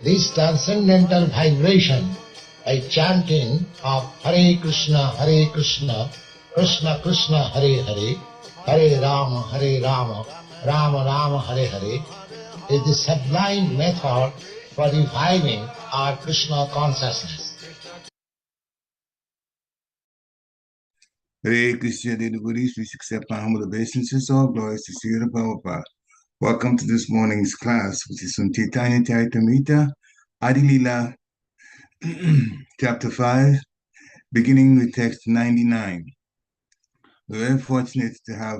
this transcendental vibration by chanting of Hare Krishna, Krishna Krishna, Hare Hare, Hare Rama, Rama Rama, Hare Hare, is the sublime method for reviving our Krishna consciousness. Hare Krishna, dear devotees, please accept my humble obeisances. All glories to Sri Prabhupada. Welcome to this morning's class, which is from Chaitanya Charitamrita, Adi Lila, chapter 5, beginning with text 99. We're very fortunate to have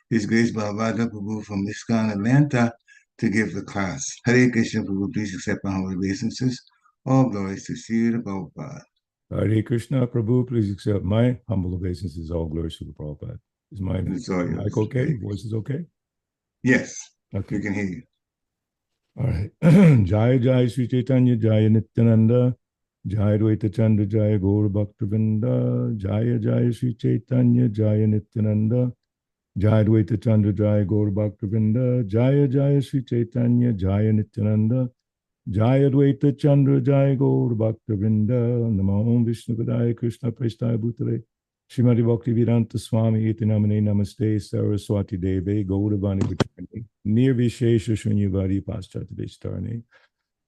His Grace Bhavada Prabhu from ISKCON, Atlanta, to give the class. Hare Krishna, Prabhu, please accept my humble obeisances. All glories to Sri Prabhupada. Hare Krishna, Prabhu, please accept my humble obeisances. All glories to the Prabhupada. Is my mic okay? Voice is okay? Yes, okay. We can hear you. All right. Jai Jai Sri Chaitanya, Jai Nityananda, Jai Dvaita Chandra, Jai Gaur Bhaktavinda, Jai Jai Sri Chaitanya, Jai Nityananda, Jai Dvaita Chandra, Jai Gaur Bhaktavinda, Jai Jai Sri Chaitanya, Jai Nityananda, Jai Advaita Chandra, Jai Gaur Bhaktavinda, Namo Vishnu Padaya Krishna Prestaya Bhutale, Srimati Bhakti Vedanta Swami Iti Namane Namaste Saraswati Deve, Gauravani Vachani, Nirvishesha Shunyavadi Paschat Vishtarne,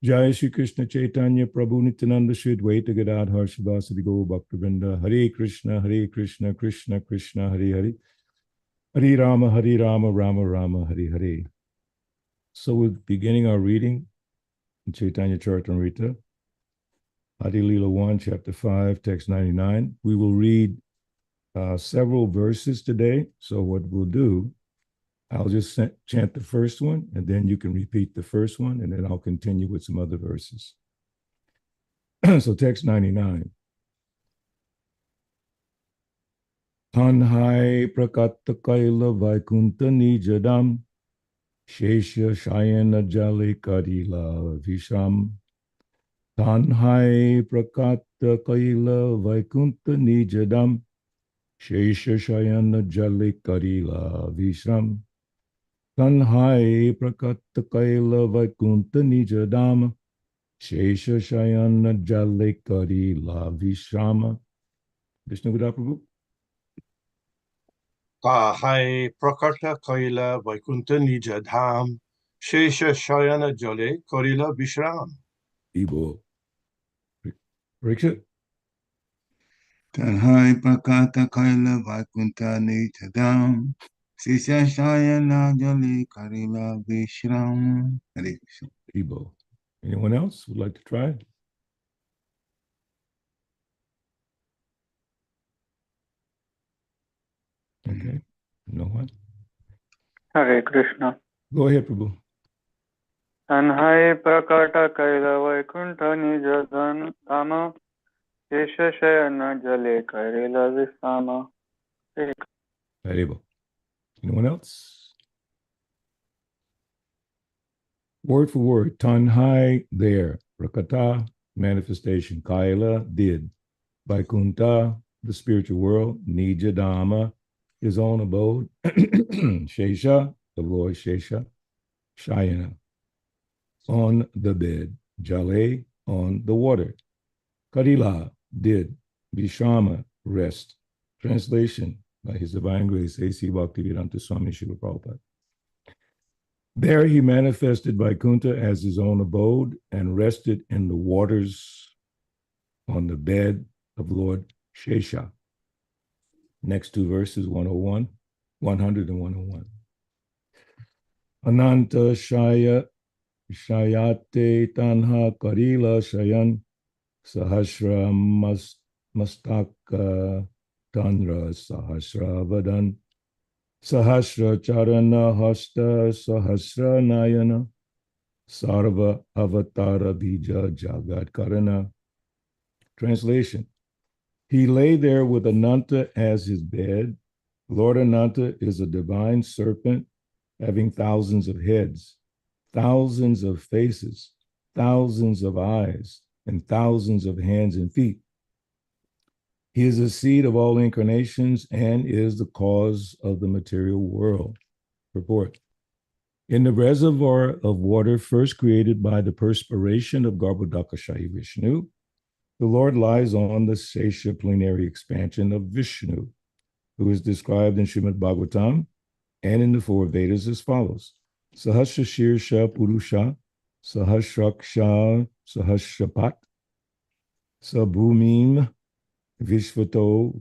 Jai Shri Krishna Chaitanya Prabhu Nityananda Shri Dvaita Gadadhar Shivasadi Gaur Bhaktavinda, Hare Krishna, Krishna Krishna, Hare Hare, Hare Rama, Rama Rama, Hare Hare. So we're beginning our reading in Chaitanya Charitamrita, Adi Lila 1, chapter 5, text 99. We will read several verses today. So what we'll do, I'll just chant the first one, and then you can repeat the first one, and then I'll continue with some other verses. So text 99. Tāṅhāi prakaṭa kaila Vaikuṇṭha nija-dhāma, śeṣa-śayana-jale karila viśrāma. Tāṅhāi prakaṭa kaila Vaikuṇṭha nija-dhāma, śeṣa-śayana-jale karila viśrāma. Tāṅhāi prakaṭa kaila Vaikuṇṭha nija-dhāma, śeṣa-śayana-jale karila viśrāma. Vishnu Prabhu. tāṅhāi prakaṭa kaila Vaikuṇṭha nija-dhāma, śeṣa-śayana-jale karila viśrāma. Ibo. Parikshit. Tāṅhāi prakaṭa kaila Vaikuṇṭha nija-dhāma, śeṣa-śayana-jale karila viśrāma. Hare Krishna. Ibo. Anyone else would like to try? Okay. No one? Hare Krishna. Go ahead, Prabhu. Tāṅhāi prakaṭa kaila Vaikuṇṭha nija-dhāma, śeṣa-śayana-jale karila viśrāma. Haribo. Anyone else? Word for word. Tāṅhāi, there. Prakaṭa, manifestation. Kaila, did. Vaikuṇṭha, the spiritual world. Nija-dhāma, his own abode. Śeṣa, the Lord Śeṣa. Śayana, on the bed. Jale, on the water. Karila, did. Viśrāma, rest. Translation by His Divine Grace, A.C. Bhaktivedanta Swami Srila Prabhupada. There he manifested Vaikuṇṭha as his own abode and rested in the waters on the bed of Lord Śeṣa. Next two verses, 101, 100 and 101. Ananta Shaya Shayate Tanha Karila Shayan Sahasra Mastaka Tanra Sahasra Vadan Sahasra Charana Hasta Sahasra Nayana Sarva Avatara Bija Jagat Karana. Translation. He lay there with Ananta as his bed. Lord Ananta is a divine serpent having thousands of heads, thousands of faces, thousands of eyes, and thousands of hands and feet. He is the seed of all incarnations and is the cause of the material world. Purport. In the reservoir of water first created by the perspiration of Garbhodakashayi Vishnu, the Lord lies on the śeṣa plenary expansion of Vishnu, who is described in Srimad Bhagavatam and in the four Vedas as follows. Sahasra Shirsha Purusha, Sahasraksha Sahasrapat, Sabhumim Vishvato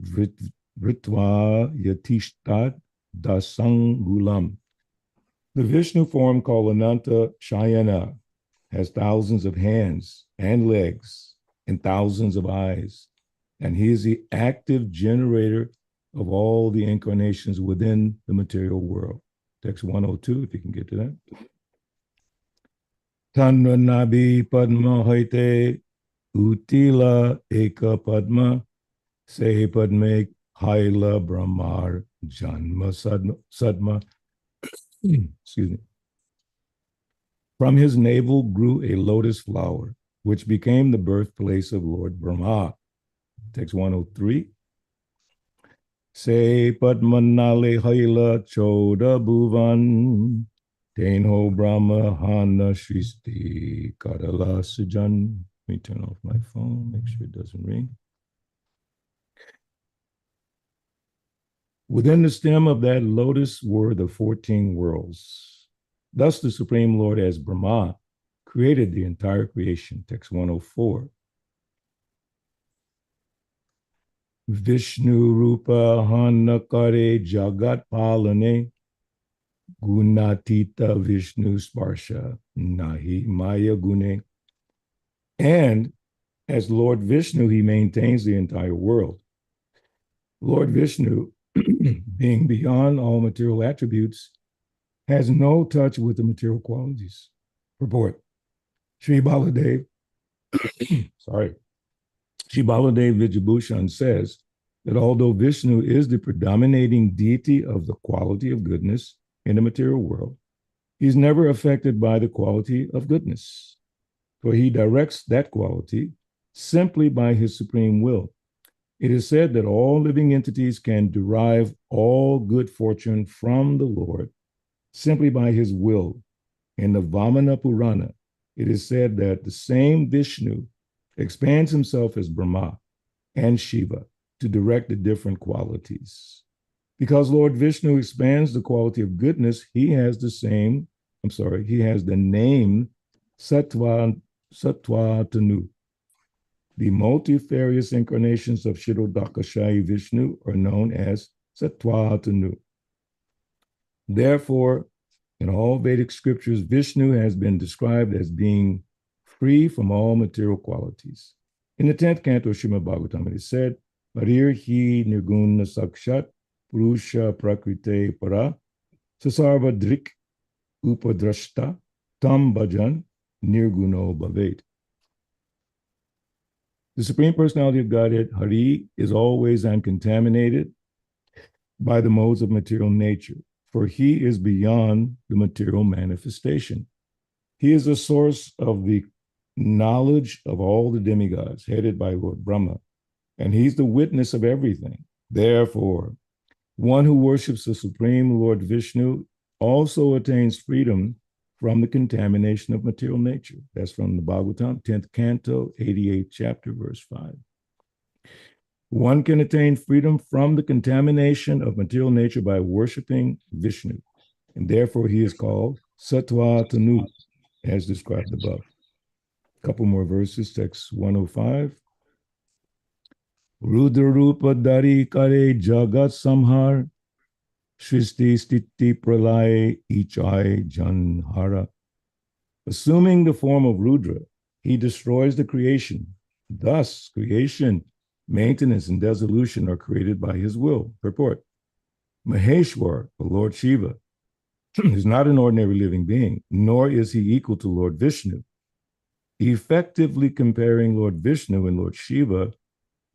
Vritva Yatishtad Dasangulam. The Vishnu form called Ananta Shayana has thousands of hands and legs and thousands of eyes, and he is the active generator of all the incarnations within the material world. Text 102, if you can get to that. Tanra Nabi Padma Haite Utila Eka Padma Se Padme Kaila Brahmar Janma Sadma. Excuse me. From his navel grew a lotus flower, which became the birthplace of Lord Brahma. Text 103. Se Padmanale Haila Choda Bhuvan Tenho Brahma Hana Shristi Karila Sujan. Let me turn off my phone, make sure it doesn't ring. Within the stem of that lotus were the 14 worlds. Thus the Supreme Lord as Brahma created the entire creation. Text 104. Vishnu Rupa Hanakare Jagat Palane Gunatita Vishnu Sparsha Nahi Maya Gune. And as Lord Vishnu, he maintains the entire world. Lord Vishnu, being beyond all material attributes, has no touch with the material qualities. Purport. Sri Baladev, Sri Baladev Vijabhushan says that although Vishnu is the predominating deity of the quality of goodness in the material world, he's never affected by the quality of goodness, for he directs that quality simply by his supreme will. It is said that all living entities can derive all good fortune from the Lord simply by his will. In the Vamana Purana, it is said that the same Vishnu expands himself as Brahma and Shiva to direct the different qualities. Because Lord Vishnu expands the quality of goodness, he has the name Sattva-tanu. The multifarious incarnations of Kshirodakashayi Vishnu are known as Sattva-tanu. Therefore, in all Vedic scriptures, Vishnu has been described as being free from all material qualities. In the 10th canto of Srimad Bhagavatam, it is said, Harir hi nirguna sakshat purusha prakrite para sasarva drik upadrashta tam bhajan nirguno bhavet. The Supreme Personality of Godhead, Hari, is always uncontaminated by the modes of material nature, for he is beyond the material manifestation. He is the source of the knowledge of all the demigods, headed by Lord Brahma, and he's the witness of everything. Therefore, one who worships the Supreme Lord Vishnu also attains freedom from the contamination of material nature. That's from the Bhagavatam, 10th canto, 88th chapter, verse 5. One can attain freedom from the contamination of material nature by worshiping Vishnu, and therefore he is called Sattva-tanu, as described above. A couple more verses, text 105. Rudra Rupa Dari Kare Jagat Samhar Shristi Stiti Pralay Ichai Janhara. Assuming the form of Rudra, he destroys the creation. Thus, creation, maintenance, and dissolution are created by his will. Purport. Maheshwar, the Lord Shiva, is not an ordinary living being, nor is he equal to Lord Vishnu. Effectively comparing Lord Vishnu and Lord Shiva,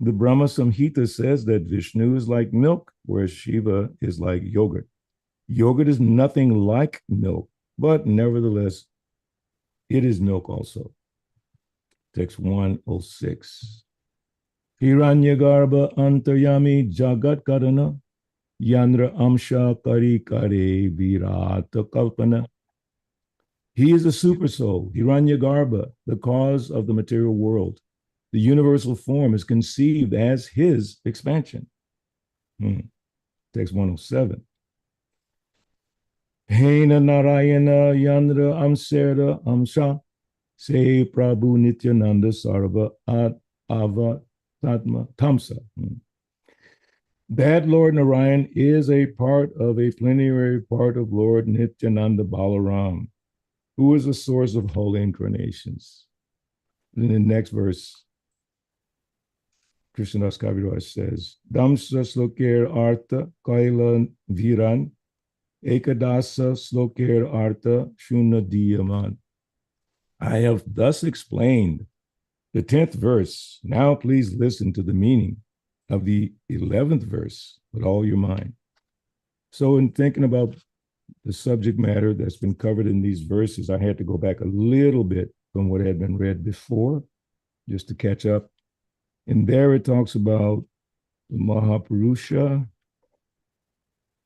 the Brahma Samhita says that Vishnu is like milk, whereas Shiva is like yogurt. Yogurt is nothing like milk, but nevertheless, it is milk also. Text 106. Hiranyagarbha antaryami jagat karana yandra amsha kari kare virata kalpana He is the super soul, Hiranyagarbha, the cause of the material world. The universal form is conceived as his expansion. Text 107. Hena Narayana Yandra Amsera Amsha Se Prabhu Nityananda Sarva Ad Ava Tatma Tamsa. That Lord Narayan is a part of a plenary part of Lord Nityananda Balaram, who is the source of holy incarnations. In the next verse, Krishnadas Kaviraj says, Damsa sloker artha kaila viran ekadasa sloker artha shuna diyaman. I have thus explained the 10th verse. Now please listen to the meaning of the 11th verse with all your mind. So in thinking about the subject matter that's been covered in these verses, I had to go back a little bit from what had been read before, just to catch up. And there it talks about the Mahapurusha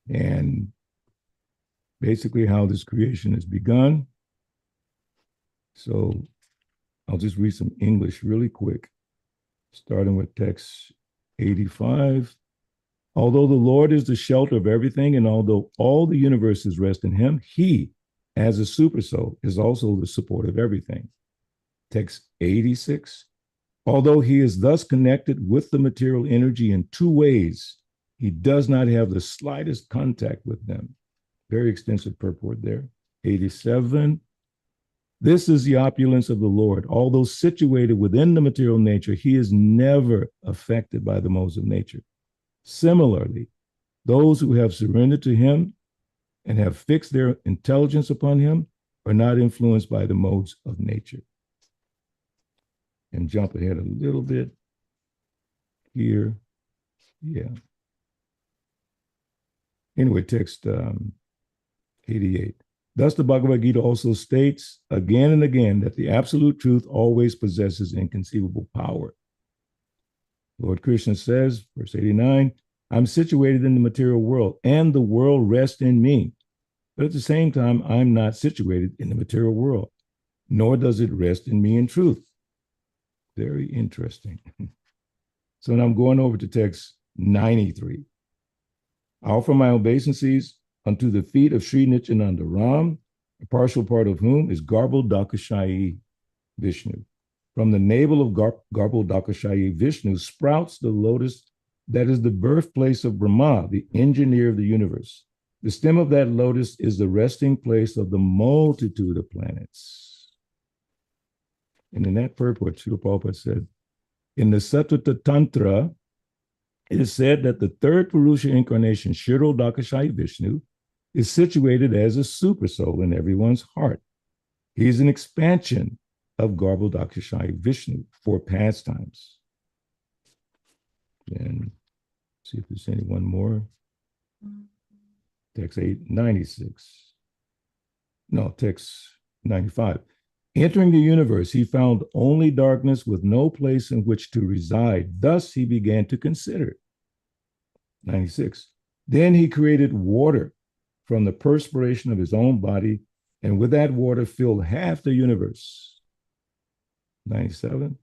and basically how this creation has begun. So I'll just read some English really quick, starting with text 85. Although the Lord is the shelter of everything, and although all the universes rest in him, he, as a super soul, is also the support of everything. Text 86. Although he is thus connected with the material energy in two ways, he does not have the slightest contact with them. Very extensive purport there. 87. This is the opulence of the Lord. Although situated within the material nature, he is never affected by the modes of nature. Similarly, those who have surrendered to him and have fixed their intelligence upon him are not influenced by the modes of nature. And jump ahead a little bit here. Yeah. Anyway, text 88. Thus, the Bhagavad Gita also states again and again that the absolute truth always possesses inconceivable power. Lord Krishna says, verse 89, I'm situated in the material world and the world rests in me. But at the same time, I'm not situated in the material world, nor does it rest in me in truth. Very interesting. So now I'm going over to text 93. I offer my obeisances unto the feet of Sri Nityananda Ram, a partial part of whom is Garbhodakashayi Vishnu. From the navel of Garbhodakashayi Vishnu sprouts the lotus that is the birthplace of Brahma, the engineer of the universe. The stem of that lotus is the resting place of the multitude of planets. And in that purport, Srila Prabhupada said, in the Sattvata Tantra, it is said that the third Purusha incarnation, Kshirodakashayi Vishnu, is situated as a super soul in everyone's heart. He is an expansion of Garbhodakashayi Vishnu for pastimes. And see if there's any one more. Text 896. No, text 95. Entering the universe, he found only darkness with no place in which to reside. Thus, he began to consider. 96. Then he created water from the perspiration of his own body, and with that water filled half the universe. 97.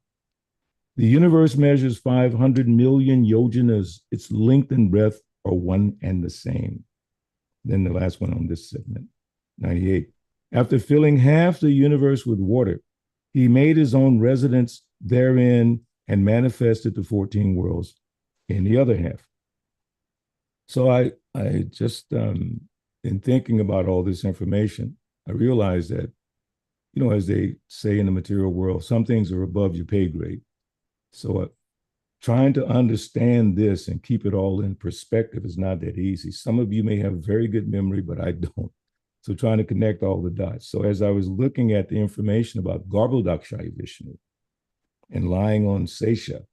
The universe measures 500 million yojanas. Its length and breadth are one and the same. Then the last one on this segment, 98. After filling half the universe with water, he made his own residence therein and manifested the 14 worlds in the other half. So I just, in thinking about all this information, I realized that, you know, as they say in the material world, some things are above your pay grade. So trying to understand this and keep it all in perspective is not that easy. Some of you may have very good memory, but I don't. So trying to connect all the dots. So as I was looking at the information about Garbhodakashayi Vishnu and lying on Śeṣa,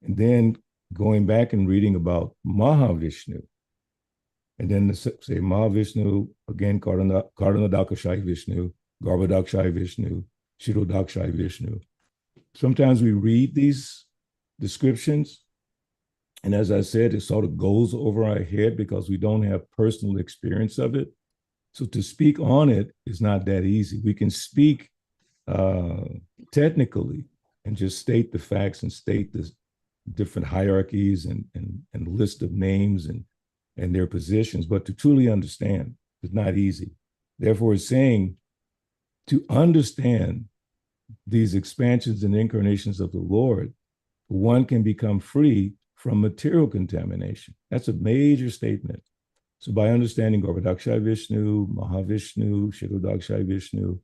and then going back and reading about Mahavishnu, and then say Mahavishnu, again, Karanadakashayi Vishnu, Garbhodakashayi Vishnu, Kshirodakashayi Vishnu. Sometimes we read these descriptions, and as I said, it sort of goes over our head because we don't have personal experience of it. So to speak on it is not that easy. We can speak technically and just state the facts and state the different hierarchies and list of names and their positions, but to truly understand is not easy. Therefore, it's saying to understand these expansions and incarnations of the Lord, one can become free from material contamination. That's a major statement. So by understanding Garbhodakshaya Vishnu, Mahavishnu, Kshirodakshaya Vishnu,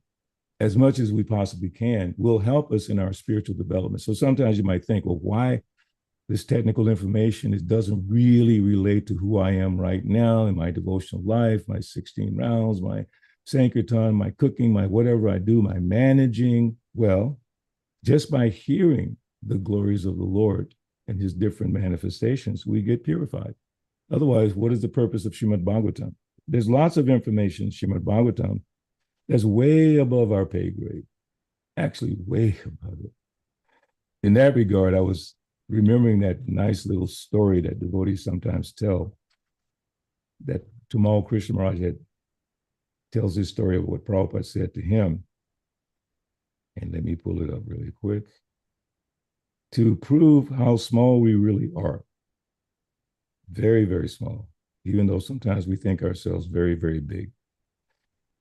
as much as we possibly can, will help us in our spiritual development. So sometimes you might think, well, why this technical information, it doesn't really relate to who I am right now in my devotional life, my 16 rounds, my Sankirtan, my cooking, my whatever I do, my managing. Well, just by hearing the glories of the Lord and his different manifestations, we get purified. Otherwise, what is the purpose of Srimad Bhagavatam? There's lots of information in Srimad Bhagavatam that's way above our pay grade, actually way above it. In that regard, I was remembering that nice little story that devotees sometimes tell, that Tamal Krishna Maharaj tells this story of what Prabhupada said to him. And let me pull it up really quick. To prove how small we really are. Very, very small, even though sometimes we think ourselves very, very big.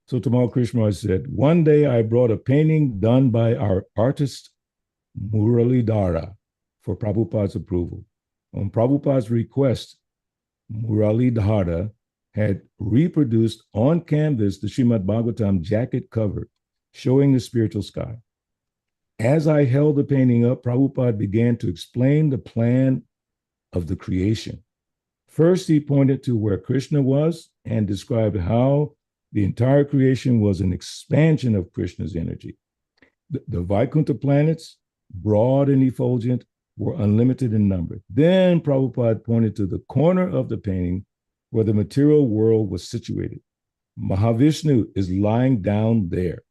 So Tamal Krishna Maharaj said, one day I brought a painting done by our artist Muralidhara for Prabhupada's approval. On Prabhupada's request, Muralidhara had reproduced on canvas the Srimad Bhagavatam jacket cover, showing the spiritual sky. As I held the painting up, Prabhupada began to explain the plan of the creation. First, he pointed to where Krishna was and described how the entire creation was an expansion of Krishna's energy. The Vaikuṇṭha planets, broad and effulgent, were unlimited in number. Then Prabhupada pointed to the corner of the painting where the material world was situated. Mahavishnu is lying down there.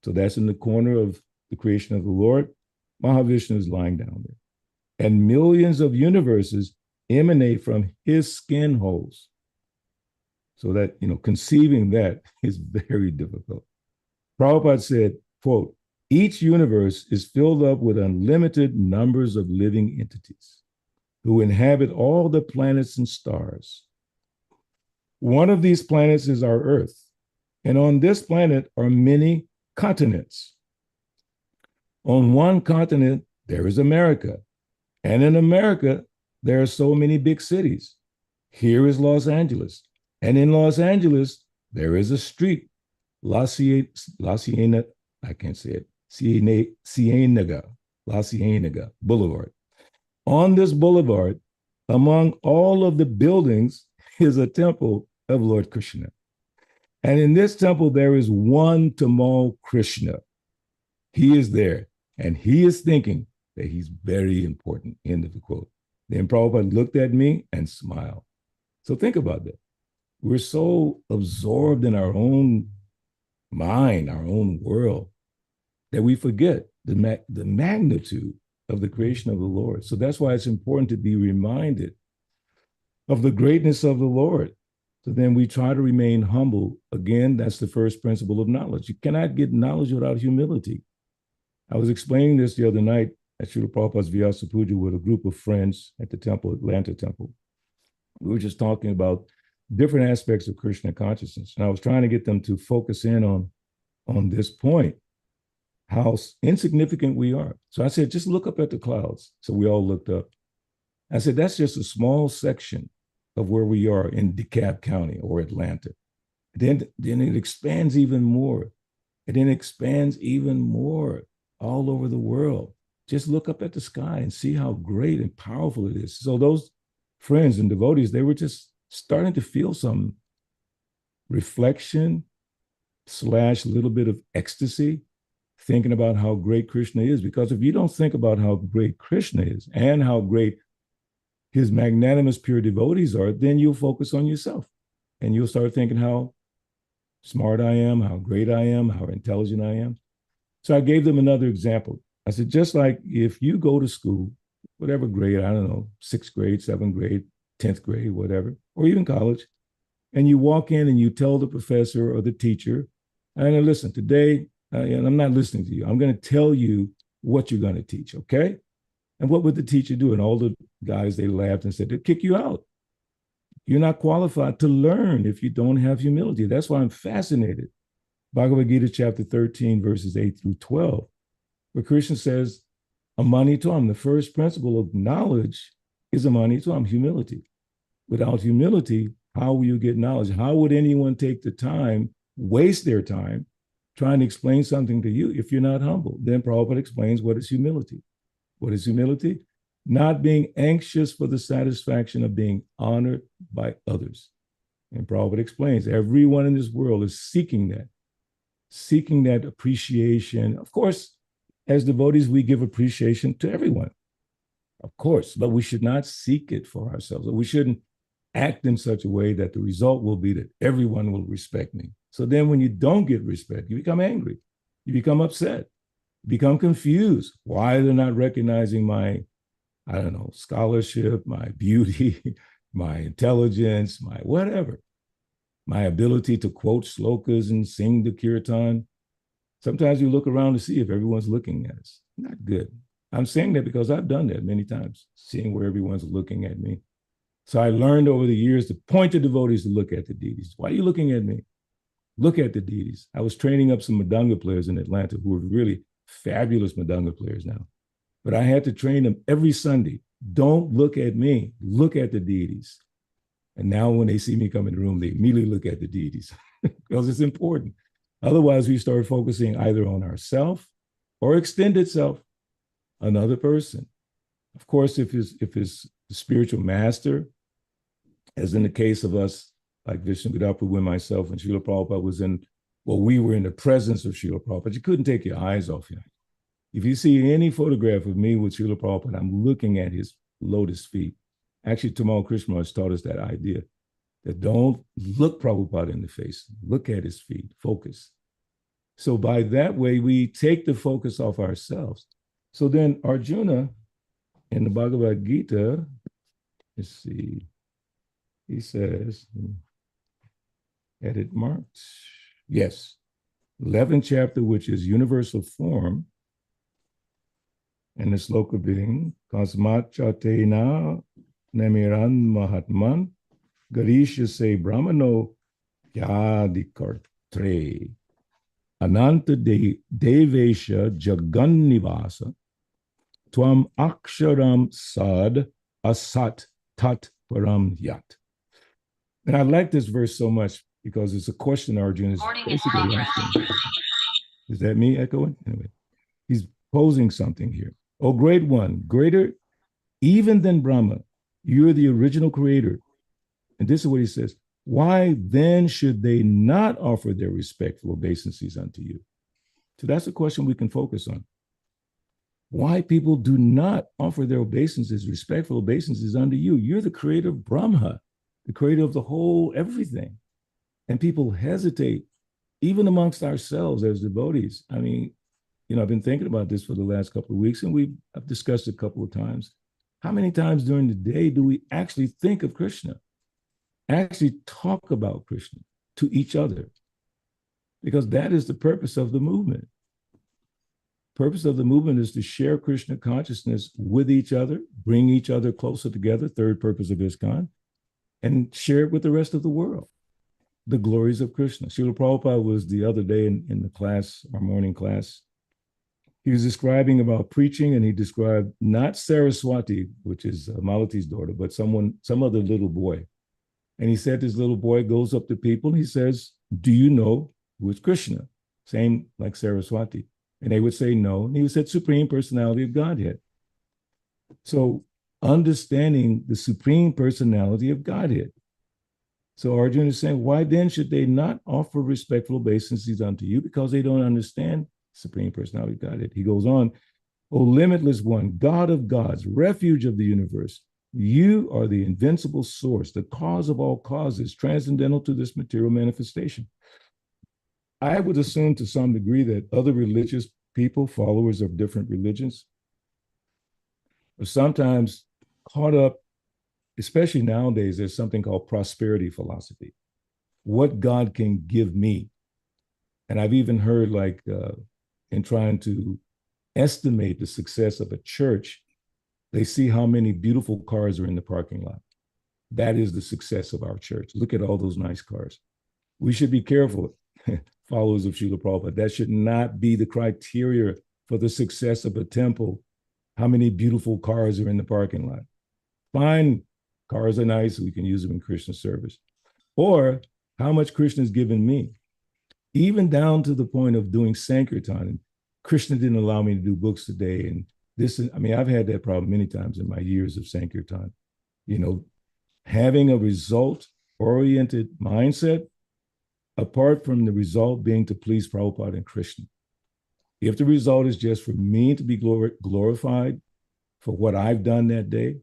So that's in the corner of the creation of the Lord. Mahavishnu is lying down there. And millions of universes emanate from his skin holes. So that, conceiving that is very difficult. Prabhupada said, quote, each universe is filled up with unlimited numbers of living entities who inhabit all the planets and stars. One of these planets is our Earth, and on this planet are many continents. On one continent, there is America, and in America, there are so many big cities. Here is Los Angeles, and in Los Angeles, there is a street, La Cienega Boulevard. On this boulevard, among all of the buildings, is a temple of Lord Krishna. And in this temple, there is one Tamal Krishna. He is there, and he is thinking that he's very important, end of the quote. Then Prabhupada looked at me and smiled. So think about that. We're so absorbed in our own mind, our own world, that we forget the magnitude of the creation of the Lord. So that's why it's important to be reminded of the greatness of the Lord. So then we try to remain humble. Again, that's the first principle of knowledge. You cannot get knowledge without humility. I was explaining this the other night at Srila Prabhupada's Vyasa Puja with a group of friends at the temple, Atlanta temple. We were just talking about different aspects of Krishna consciousness. And I was trying to get them to focus in on this point, how insignificant we are. So I said, just look up at the clouds. So we all looked up. I said, that's just a small section of where we are in DeKalb County or Atlanta. Then it expands even more. And then expands even more all over the world. Just look up at the sky and see how great and powerful it is. So those friends and devotees, they were just starting to feel some reflection / little bit of ecstasy, thinking about how great Krishna is. Because if you don't think about how great Krishna is and how great his magnanimous pure devotees are, then you'll focus on yourself and you'll start thinking how smart I am, how great I am, how intelligent I am. So I gave them another example. I said, just like if you go to school, whatever grade, I don't know, 6th grade, 7th grade, 10th grade, whatever, or even college, And you walk in and you tell the professor or the teacher, and listen, today, and I'm not listening to you. I'm going to tell you what you're going to teach, okay? And what would the teacher do? And all the guys, they laughed and said, they'll kick you out. You're not qualified to learn if you don't have humility. That's why I'm fascinated. Bhagavad Gita chapter 13, verses 8 through 12, where Krishna says, Amanitvam, the first principle of knowledge is Amanitvam, humility. Without humility, how will you get knowledge? How would anyone take the time, waste their time, trying to explain something to you if you're not humble? Then Prabhupada explains what is humility. What is humility? Not being anxious for the satisfaction of being honored by others. And Prabhupada explains, everyone in this world is seeking that appreciation. Of course, as devotees, we give appreciation to everyone, of course, but we should not seek it for ourselves. We shouldn't act in such a way that the result will be that everyone will respect me. So then when you don't get respect, you become angry, you become upset, you become confused. Why they're not recognizing my, I don't know, scholarship, my beauty, my intelligence, my whatever, my ability to quote slokas and sing the kirtan. Sometimes you look around to see if everyone's looking at us. Not good. I'm saying that because I've done that many times, seeing where everyone's looking at me. So I learned over the years to point to devotees to look at the deities. Why are you looking at me? Look at the deities. I was training up some Madanga players in Atlanta who are really fabulous Madanga players now. But I had to train them every Sunday. Don't look at me, look at the deities. And now when they see me come in the room, they immediately look at the deities because it's important. Otherwise, we start focusing either on ourself or extended self, another person. Of course, if it's the spiritual master, as in the case of us, like Vishnu-Gurapa, when myself and Srila Prabhupada we were in the presence of Srila Prabhupada, you couldn't take your eyes off him. If you see any photograph of me with Srila Prabhupada, I'm looking at his lotus feet. Actually, Tamal Krishna has taught us that idea, that don't look Prabhupada in the face, look at his feet, focus. So by that way, we take the focus off ourselves. So then Arjuna, in the Bhagavad Gita, let's see, he says, edit marked, yes, 11th chapter, which is universal form, and the sloka being, Kasmat Chatena Nemiran Mahatman, Garisha se Brahmano Yadikartre, Ananta Devesha Jagannivasa, Tvam Aksharam Sad Asat Tat Param Yat. And I like this verse so much because it's a question Arjuna is basically asking. Is that me echoing? Anyway, he's posing something here. Oh, great one, greater even than Brahma, you're the original creator. And this is what he says. Why then should they not offer their respectful obeisances unto you? So that's a question we can focus on. Why people do not offer their obeisances, respectful obeisances unto you. You're the creator of Brahma, the creator of the whole everything. And people hesitate, even amongst ourselves as devotees. I mean, I've been thinking about this for the last couple of weeks, and I've discussed it a couple of times. How many times during the day do we actually think of Krishna, actually talk about Krishna to each other? Because that is the purpose of the movement. Purpose of the movement is to share Krishna consciousness with each other, bring each other closer together, third purpose of ISKCON, and share it with the rest of the world, the glories of Krishna. Srila Prabhupada was the other day in the class, our morning class. He was describing about preaching, and he described not Saraswati, which is Malati's daughter, but some other little boy. And he said this little boy goes up to people and he says, do you know who is Krishna? Same like Saraswati. And they would say no. And he said, Supreme Personality of Godhead. So understanding the Supreme Personality of Godhead. So Arjuna is saying, why then should they not offer respectful obeisances unto you? Because they don't understand Supreme Personality of Godhead. He goes on, O limitless one, God of gods, refuge of the universe, you are the invincible source, the cause of all causes, transcendental to this material manifestation. I would assume to some degree that other religious people, followers of different religions, are sometimes caught up, especially nowadays, there's something called prosperity philosophy. what God can give me. And I've even heard like in trying to estimate the success of a church, they see how many beautiful cars are in the parking lot. That is the success of our church. Look at all those nice cars. We should be careful, followers of Srila Prabhupada. That should not be the criteria for the success of a temple. How many beautiful cars are in the parking lot? Fine, cars are nice. We can use them in Krishna service. Or how much Krishna's given me. Even down to the point of doing Sankirtan. And Krishna didn't allow me to do books today. And this, I mean, I've had that problem many times in my years of Sankirtan. You know, having a result-oriented mindset, apart from the result being to please Prabhupada and Krishna. If the result is just for me to be glorified for what I've done that day,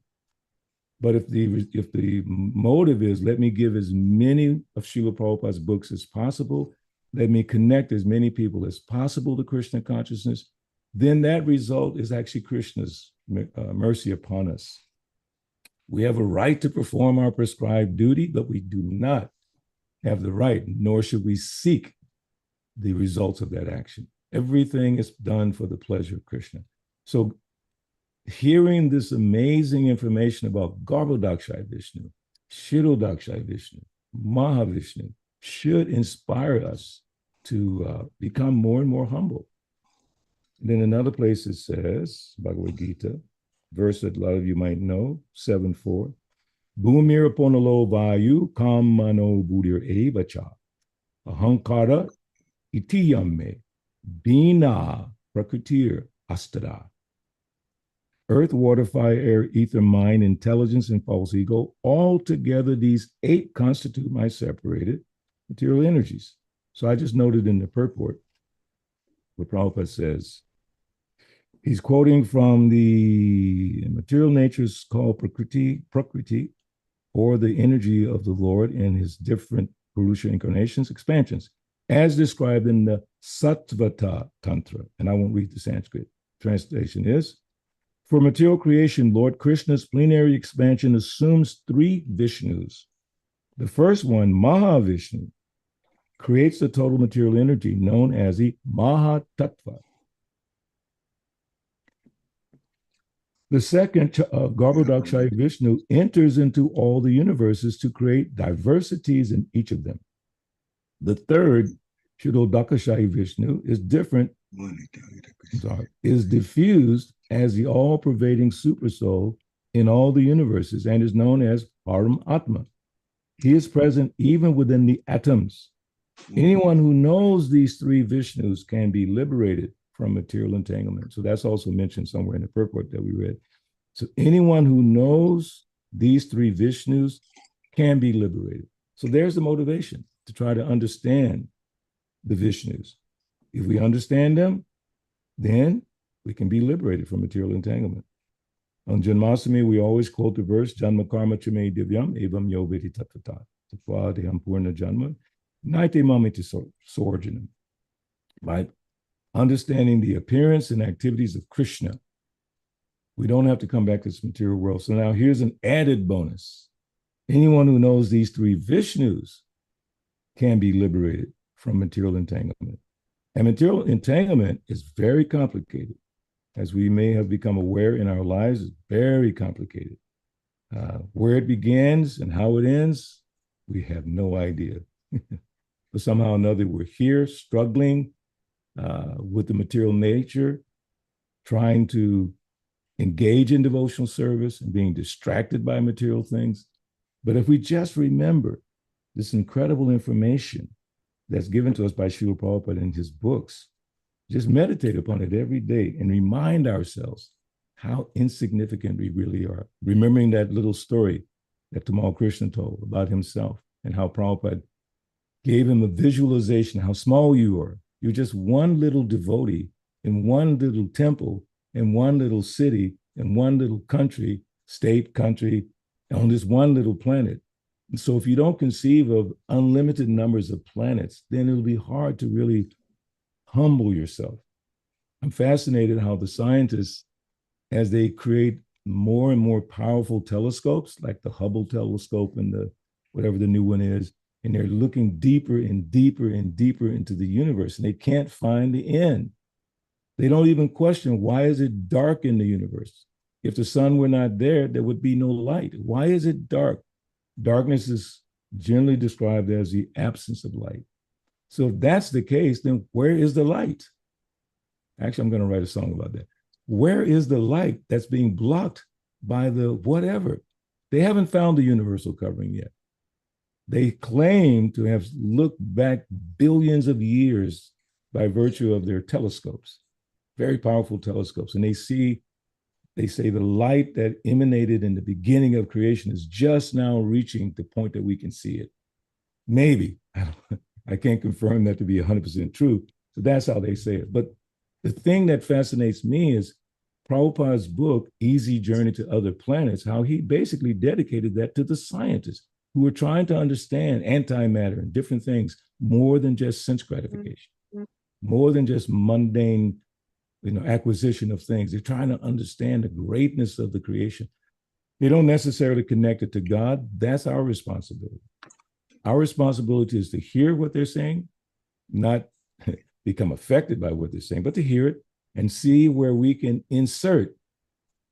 but if the motive is, let me give as many of Srila Prabhupada's books as possible, let me connect as many people as possible to Krishna consciousness, then that result is actually Krishna's mercy upon us. We have a right to perform our prescribed duty, but we do not have the right, nor should we seek the results of that action. Everything is done for the pleasure of Krishna. So hearing this amazing information about Garbhodakshai Vishnu, Shirodakshai Vishnu, Mahavishnu should inspire us to become more and more humble. And then another place it says, Bhagavad Gita, verse that a lot of you might know, 7:4, Bhumir ponalo vayu kamano budir evacha, ahankara itiyamme, bina prakritir astada. Earth, water, fire, air, ether, mind, intelligence, and false ego, all together these 8 constitute my separated material energies. So I just noted in the purport what Prabhupada says. He's quoting from the material natures called prakriti, or the energy of the Lord in his different Purusha incarnations, expansions, as described in the Sattvata Tantra. And I won't read the Sanskrit. Translation is, for material creation, Lord Krishna's plenary expansion assumes 3 Vishnus. The first one, Mahavishnu, creates the total material energy known as the Mahatattva. The second, Garbhodakshai Vishnu, enters into all the universes to create diversities in each of them. The third, Shirodakshai Vishnu, is different, is diffused as the all-pervading supersoul in all the universes and is known as Param Atma. He is present even within the atoms. Anyone who knows these 3 Vishnus can be liberated from material entanglement. So that's also mentioned somewhere in the purport that we read. So anyone who knows these 3 Vishnus can be liberated. So there's the motivation to try to understand the Vishnus. If we understand them, then we can be liberated from material entanglement. On Janmashtami, we always quote the verse, Janma karma chame divyam evam yo vedi tattva tatva deham purna janma naite mamiti sorjanam. By understanding the appearance and activities of Krishna, we don't have to come back to this material world. So now here's an added bonus. Anyone who knows these 3 Vishnus can be liberated from material entanglement. And material entanglement is very complicated. As we may have become aware in our lives, it's very complicated. Where it begins and how it ends, we have no idea. But somehow or another, we're here struggling with the material nature, trying to engage in devotional service and being distracted by material things. But if we just remember this incredible information that's given to us by Srila Prabhupada in his books, just meditate upon it every day and remind ourselves how insignificant we really are. Remembering that little story that Tamal Krishna told about himself and how Prabhupada gave him a visualization, how small you are. You're just one little devotee in one little temple, in one little city, in one little country, state, country, on this one little planet. And so if you don't conceive of unlimited numbers of planets, then it'll be hard to really humble yourself. I'm fascinated how the scientists, as they create more and more powerful telescopes, like the Hubble telescope and the whatever the new one is, and they're looking deeper and deeper and deeper into the universe, and they can't find the end. They don't even question, why is it dark in the universe? If the sun were not there, there would be no light. Why is it dark? Darkness is generally described as the absence of light. So if that's the case, then where is the light? Actually, I'm going to write a song about that. Where is the light that's being blocked by the whatever? They haven't found the universal covering yet. They claim to have looked back billions of years by virtue of their telescopes, very powerful telescopes. And they say the light that emanated in the beginning of creation is just now reaching the point that we can see it. Maybe. I can't confirm that to be 100% true. So that's how they say it. But the thing that fascinates me is Prabhupada's book, Easy Journey to Other Planets, how he basically dedicated that to the scientists who were trying to understand antimatter and different things more than just sense gratification, more than just mundane, acquisition of things. They're trying to understand the greatness of the creation. They don't necessarily connect it to God. That's our responsibility. Our responsibility is to hear what they're saying, not become affected by what they're saying, but to hear it and see where we can insert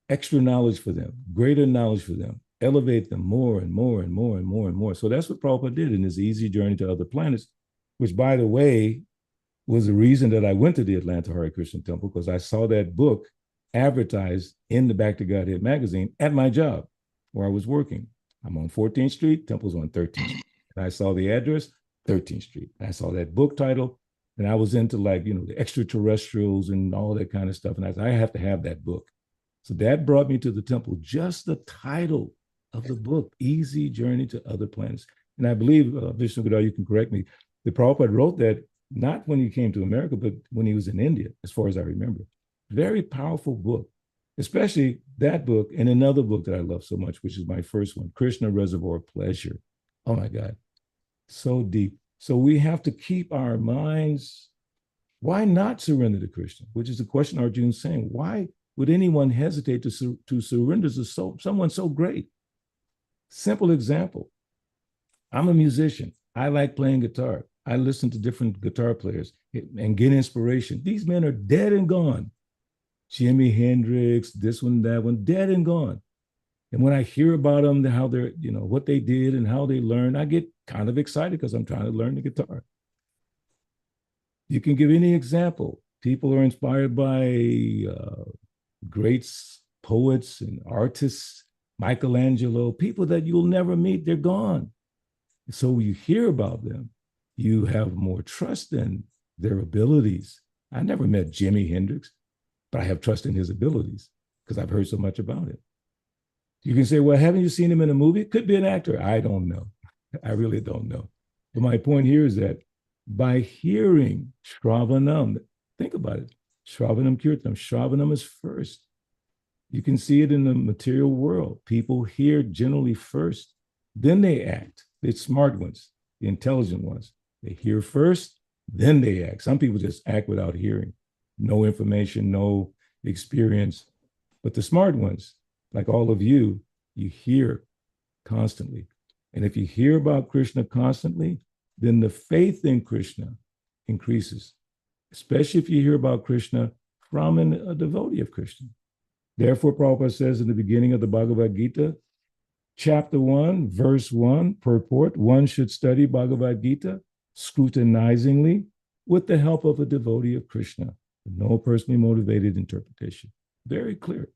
extra knowledge for them, greater knowledge for them, elevate them more and more and more and more and more. So that's what Prabhupada did in his Easy Journey to Other Planets, which, by the way, was the reason that I went to the Atlanta Hare Krishna Temple, because I saw that book advertised in the Back to Godhead magazine at my job where I was working. I'm on 14th Street, Temple's on 13th Street. And I saw the address, 13th Street. I saw that book title, and I was into the extraterrestrials and all that kind of stuff. And I said, I have to have that book. So that brought me to the temple, just the title of the book, Easy Journey to Other Planets. And I believe, Vishnu Guru, you can correct me, the Prabhupada wrote that not when he came to America, but when he was in India, as far as I remember. Very powerful book, especially that book and another book that I love so much, which is my first one, Krishna Reservoir Pleasure. Oh my God, so deep. So we have to keep our minds, why not surrender to Krishna? Which is the question Arjun's saying. Why would anyone hesitate to surrender to someone so great? Simple example. I'm a musician. I like playing guitar. I listen to different guitar players and get inspiration. These men are dead and gone. Jimi Hendrix, this one, that one, dead and gone. And when I hear about them, how they're, what they did and how they learned, I get kind of excited because I'm trying to learn the guitar. You can give any example. People are inspired by great poets and artists, Michelangelo, people that you'll never meet, they're gone. So you hear about them, you have more trust in their abilities. I never met Jimi Hendrix, but I have trust in his abilities because I've heard so much about it. You can say, well, haven't you seen him in a movie? Could be an actor. I don't know. I really don't know. But my point here is that by hearing Shravanam, think about it, Shravanam Kirtanam, Shravanam is first. You can see it in the material world. People hear generally first, then they act. The smart ones, the intelligent ones. They hear first, then they act. Some people just act without hearing. No information, no experience. But the smart ones, like all of you, you hear constantly. And if you hear about Krishna constantly, then the faith in Krishna increases, especially if you hear about Krishna from a devotee of Krishna. Therefore, Prabhupada says in the beginning of the Bhagavad Gita, Chapter 1, verse 1, purport, one should study Bhagavad Gita scrutinizingly with the help of a devotee of Krishna. No personally motivated interpretation. Very clear.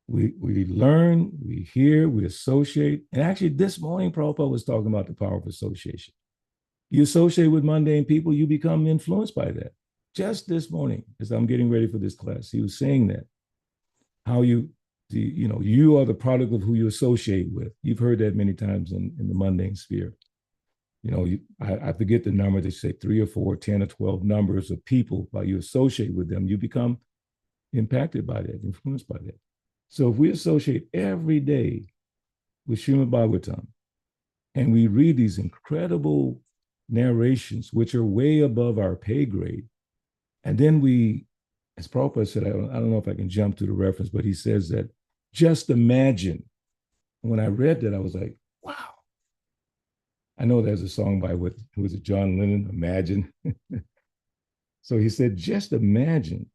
We learn, we hear, we associate. And actually, this morning, Prabhupada was talking about the power of association. You associate with mundane people, you become influenced by that. Just this morning, as I'm getting ready for this class, he was saying that. How you are the product of who you associate with. You've heard that many times in the mundane sphere. I forget the number, they say 3 or 4, 10 or 12 numbers of people, while you associate with them, you become impacted by that, influenced by that. So if we associate every day with Srimad Bhagavatam, and we read these incredible narrations, which are way above our pay grade, and then we, as Prabhupada said, I don't know if I can jump to the reference, but he says that just imagine. When I read that, I was like, wow. I know there's a song by who was it, John Lennon, Imagine. So he said, just imagine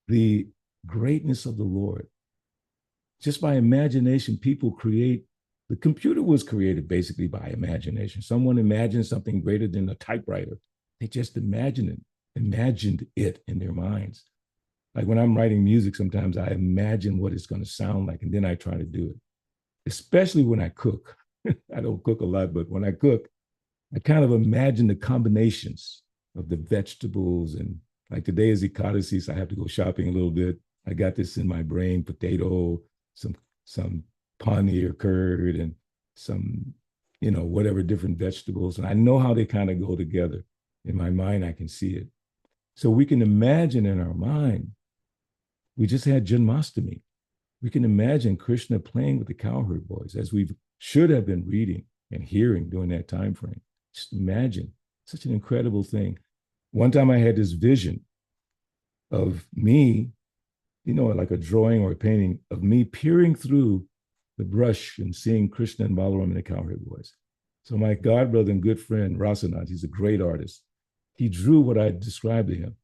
the greatness of the Lord. Just by imagination, people create. The computer was created basically by imagination. Someone imagined something greater than a typewriter. They just imagined it in their minds. Like when I'm writing music, sometimes I imagine what it's going to sound like, and then I try to do it, especially when I cook. I don't cook a lot, but when I cook, I kind of imagine the combinations of the vegetables. And like today is Ekadasi, so I have to go shopping a little bit. I got this in my brain: potato, some paneer curd, and some, whatever different vegetables. And I know how they kind of go together. In my mind, I can see it. So we can imagine in our mind. We just had Janmashtami. We can imagine Krishna playing with the cowherd boys, as we should have been reading and hearing during that time frame. Just imagine, such an incredible thing. One time I had this vision of me, like a drawing or a painting of me peering through the brush and seeing Krishna and Balaram and the cowherd boys. So my godbrother and good friend, Rasanath, he's a great artist. He drew what I described to him.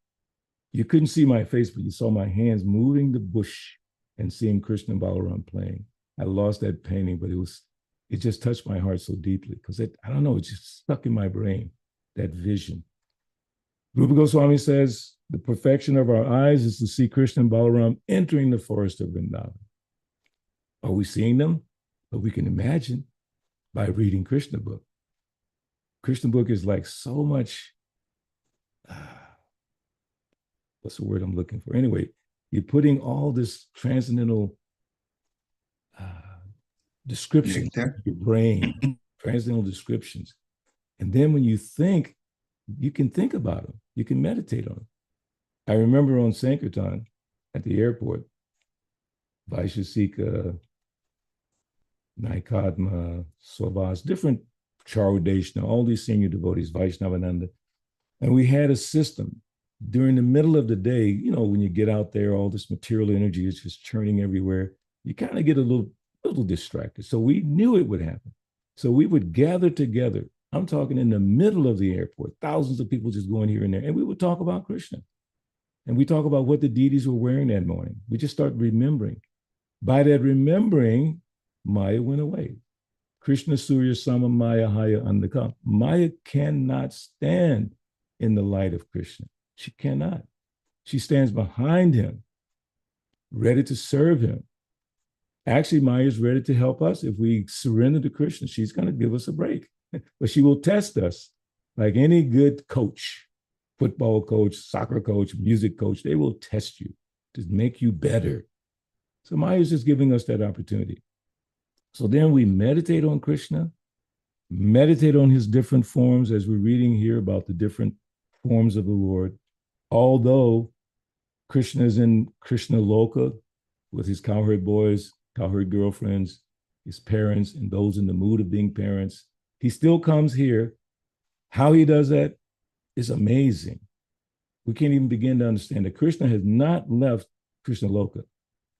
You couldn't see my face, but you saw my hands moving the bush and seeing Krishna and Balaram playing. I lost that painting, but it just touched my heart so deeply because I don't know, it just stuck in my brain, that vision. Rupa Goswami says, the perfection of our eyes is to see Krishna and Balaram entering the forest of Vrindavan. Are we seeing them? But we can imagine by reading Krishna book. Krishna book is like so much, what's the word I'm looking for? Anyway, you're putting all this transcendental descriptions in your brain, transcendental descriptions. And then when you think, you can think about them. You can meditate on them. I remember on Sankirtan at the airport, Vaishasika, Nija-dhāma, Savas, different Charudeshna, all these senior devotees, Vaishnavananda. And we had a system during the middle of the day, when you get out there, all this material energy is just churning everywhere. You kind of get a little distracted. So we knew it would happen. So we would gather together. I'm talking in the middle of the airport, thousands of people just going here and there. And we would talk about Krishna. And we talk about what the deities were wearing that morning. We just start remembering. By that remembering, Maya went away. Krishna Surya Sama Maya Haya Andhaka. Maya cannot stand in the light of Krishna. She cannot. She stands behind him, ready to serve him. Actually, Maya is ready to help us. If we surrender to Krishna, she's going to give us a break. But she will test us like any good coach, football coach, soccer coach, music coach. They will test you to make you better. So Maya is just giving us that opportunity. So then we meditate on Krishna, meditate on his different forms as we're reading here about the different forms of the Lord. Although Krishna is in Krishna Loka with his cowherd boys, cowherd girlfriends, his parents, and those in the mood of being parents, he still comes here. How he does that is amazing. We can't even begin to understand that Krishna has not left Krishna Loka.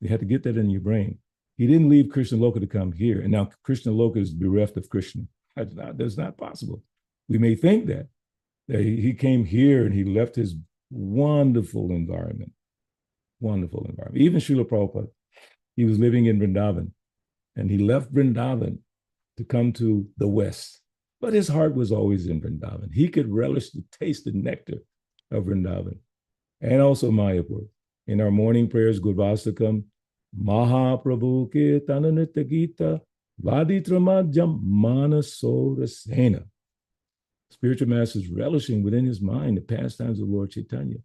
You have to get that in your brain. He didn't leave Krishna Loka to come here. And now Krishna Loka is bereft of Krishna. That's not possible. We may think that he came here and he left his wonderful environment. Wonderful environment. Even Srila Prabhupada, he was living in Vrindavan and he left Vrindavan to come to the West. But his heart was always in Vrindavan. He could relish the taste and nectar of Vrindavan. And also Mayapur. In our morning prayers, Gurvasakam, Mahaprabhu Kirtananita Gita, Vaditramadjam Manasorasena. Spiritual master is relishing within his mind the pastimes of Lord Chaitanya.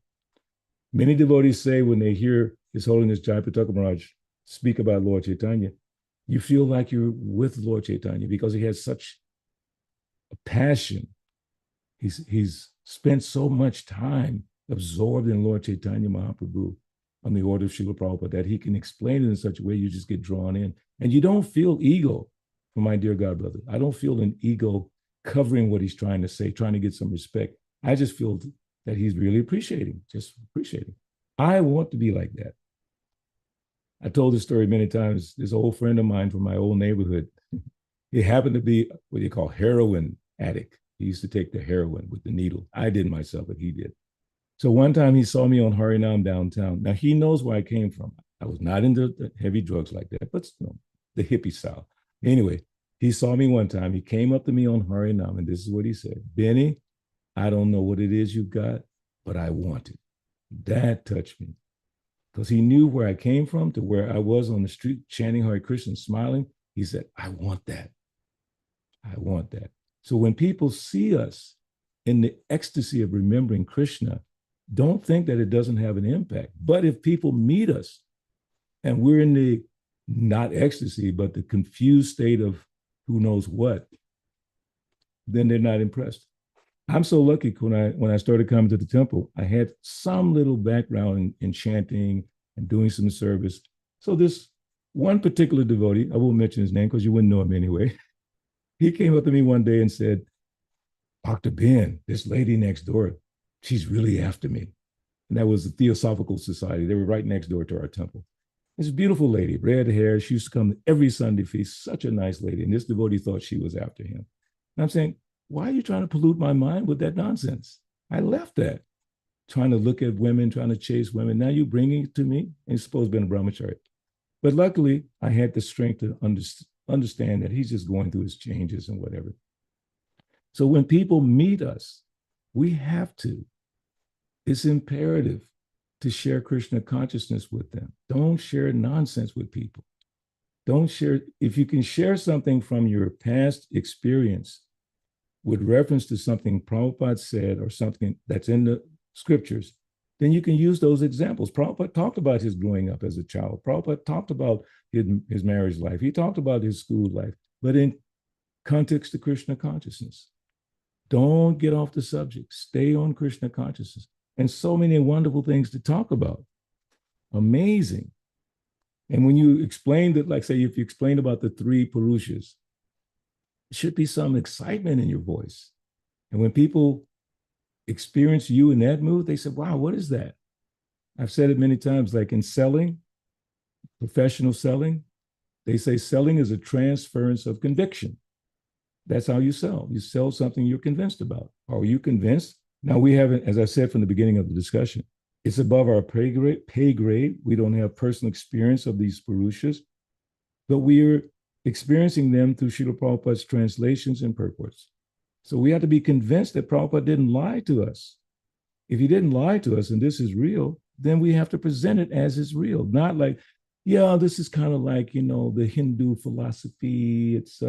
Many devotees say when they hear His Holiness Jayapataka Maharaj speak about Lord Chaitanya, you feel like you're with Lord Chaitanya because he has such a passion. He's spent so much time absorbed in Lord Chaitanya Mahaprabhu on the order of Srila Prabhupada that he can explain it in such a way you just get drawn in. And you don't feel ego, for my dear godbrother. I don't feel an ego covering what he's trying to say, trying to get some respect. I just feel that he's really appreciating. I want to be like that. I told this story many times. This old friend of mine from my old neighborhood, He happened to be what you call heroin addict. He used to take the heroin with the needle. I did myself, but he did. So one time he saw me on Harinam downtown. Now he knows where I came from. I was not into the heavy drugs like that, but the hippie style. Anyway, he saw me one time. He came up to me on Harinam, and this is what he said: Benny, I don't know what it is you got, but I want it. That touched me because he knew where I came from to where I was on the street chanting Hare Krishna, smiling. He said, I want that. I want that. So when people see us in the ecstasy of remembering Krishna, don't think that it doesn't have an impact. But if people meet us and we're in the not ecstasy, but the confused state of who knows what, then they're not impressed. I'm so lucky when I started coming to the temple, I had some little background in chanting and doing some service. So this one particular devotee, I won't mention his name because you wouldn't know him anyway. He came up to me one day and said, Dr. Ben, this lady next door, she's really after me. And that was the Theosophical Society. They were right next door to our temple. This beautiful lady, red hair. She used to come every Sunday feast, such a nice lady. And this devotee thought she was after him. And I'm saying, why are you trying to pollute my mind with that nonsense? I left that, trying to look at women, trying to chase women. Now you're bringing it to me, and it's supposed to be a brahmachari. But luckily, I had the strength to understand that he's just going through his changes and whatever. So when people meet us, we have to. It's imperative to share Krishna consciousness with them. Don't share nonsense with people. Don't share, if you can share something from your past experience with reference to something Prabhupada said or something that's in the scriptures, then you can use those examples. Prabhupada talked about his growing up as a child. Prabhupada talked about his marriage life. He talked about his school life, but in context to Krishna consciousness. Don't get off the subject. Stay on Krishna consciousness. And so many wonderful things to talk about. Amazing. And when you explain that, like say, if you explain about the three Purushas, there should be some excitement in your voice. And when people experience you in that mood, they say, wow, what is that? I've said it many times, like in selling, professional selling, they say selling is a transference of conviction. That's how you sell. You sell something you're convinced about. Are you convinced? Now we haven't, as I said from the beginning of the discussion, it's above our pay grade. We don't have personal experience of these Purushas, but we're experiencing them through Srila Prabhupada's translations and purports. So we have to be convinced that Prabhupada didn't lie to us. If he didn't lie to us and this is real, then we have to present it as is real, not like, yeah, this is kind of like, the Hindu philosophy. It's,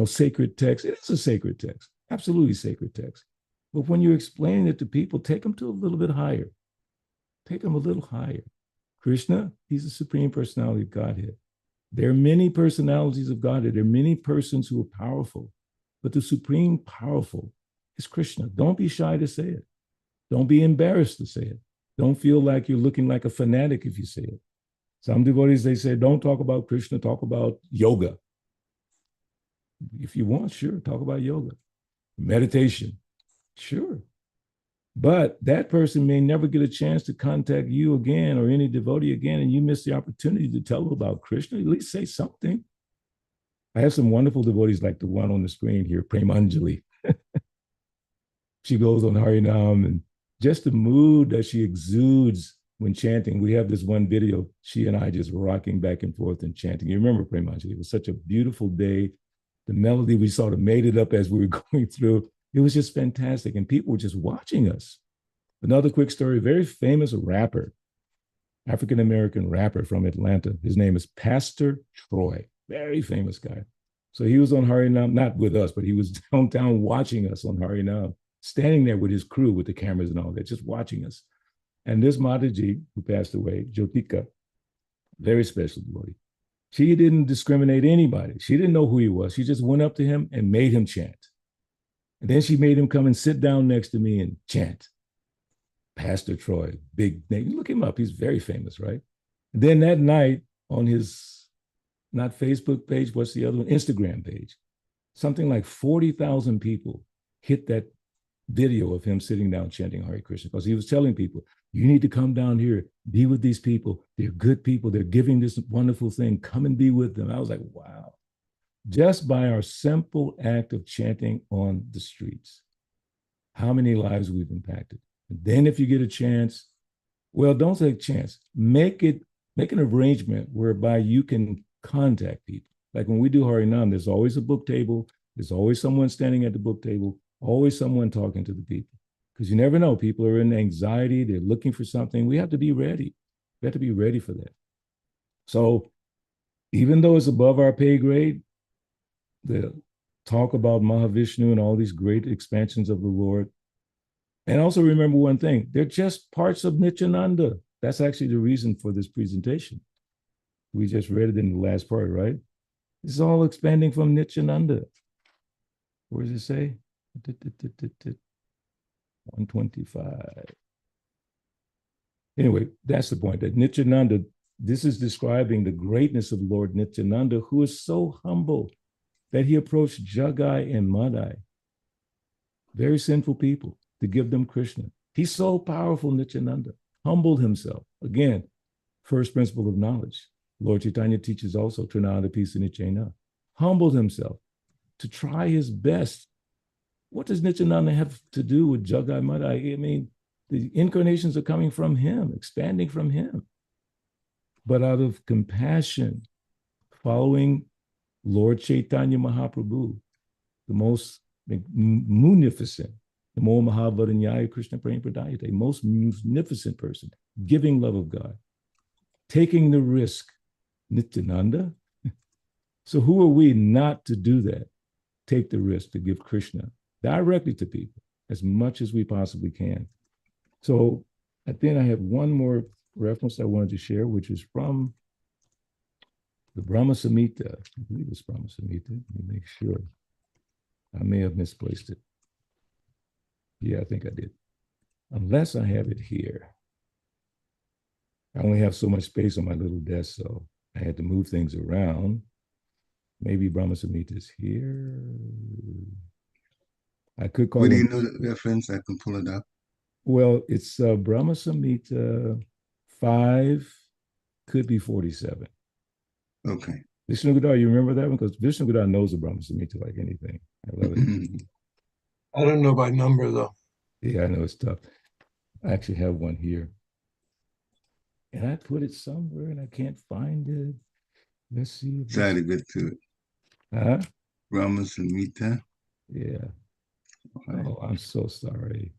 sacred text. It is a sacred text, absolutely sacred text. But when you're explaining it to people, take them to a little bit higher. Take them a little higher. Krishna, he's the Supreme Personality of Godhead. There are many personalities of Godhead. There are many persons who are powerful, but the Supreme Powerful is Krishna. Don't be shy to say it. Don't be embarrassed to say it. Don't feel like you're looking like a fanatic if you say it. Some devotees, they say, don't talk about Krishna, talk about yoga. If you want, sure, talk about yoga. Meditation, sure. But that person may never get a chance to contact you again or any devotee again, and you miss the opportunity to tell them about Krishna. At least say something. I have some wonderful devotees like the one on the screen here, Premanjali. She goes on Harinam, and just the mood that she exudes when chanting. We have this one video, she and I just rocking back and forth and chanting. You remember Premanjali? It was such a beautiful day. The melody, we sort of made it up as we were going through. It was just fantastic. And people were just watching us. Another quick story, very famous rapper, African-American rapper from Atlanta. His name is Pastor Troy, very famous guy. So he was on Harinam, not with us, but he was downtown watching us on Harinam, standing there with his crew, with the cameras and all that, just watching us. And this Mataji, who passed away, Jyotika, very special devotee, she didn't discriminate anybody. She didn't know who he was. She just went up to him and made him chant. And then she made him come and sit down next to me and chant. Pastor Troy, big name. Look him up. He's very famous, right? And then that night on his, not Facebook page, what's the other one? Instagram page. Something like 40,000 people hit that video of him sitting down chanting Hare Krishna, because he was telling people, you need to come down here, be with these people. They're good people. They're giving this wonderful thing. Come and be with them. I was like, wow. just by our simple act of chanting on the streets. How many lives we've impacted. And then if you get a chance, well, don't take a chance. Make an arrangement whereby you can contact people. Like when we do Harinam, there's always a book table. There's always someone standing at the book table, always someone talking to the people. Because you never know, people are in anxiety, they're looking for something. We have to be ready. We have to be ready for that. So even though it's above our pay grade, the talk about Mahavishnu and all these great expansions of the Lord. And also remember one thing, they're just parts of Nityananda. That's actually the reason for this presentation. We just read it in the last part, right? It's all expanding from Nityananda. Where does it say? 125. Anyway, that's the point, that Nityananda, this is describing the greatness of Lord Nityananda, who is so humble that he approached Jagai and Madai, very sinful people, to give them Krishna. He's so powerful, Nityananda, humbled himself. Again, first principle of knowledge. Lord Chaitanya teaches also, Trinada Pisa Nichena, humbled himself to try his best. What does Nityananda have to do with Jagai Madai? I mean, the incarnations are coming from him, expanding from him. But out of compassion, following Lord Chaitanya Mahaprabhu, the most munificent, the Mo Mahavaranyaya Krishna Prem Pradayate, most munificent person, giving love of God, taking the risk, Nityananda. So who are we not to do that? Take the risk to give Krishna directly to people as much as we possibly can. So then I have one more reference I wanted to share, which is from the Brahma Samhita. I believe it's Brahma Samhita. Let me make sure. I may have misplaced it. Yeah, I think I did. Unless I have it here. I only have so much space on my little desk, so I had to move things around. Maybe Brahma Samhita is here. I could call Where it. do you know the reference? I can pull it up. Well, it's Brahma Samhita 5, could be 47. Okay. Vishnu Gudar, you remember that one? Because Vishnu Gudar knows the Brahma Samhita like anything. I love it. I don't know by number though. Yeah, I know it's tough. I actually have one here. And I put it somewhere and I can't find it. Let's see. Try to get to it. Huh? Brahma Samhita. Yeah. Right. Oh, I'm so sorry.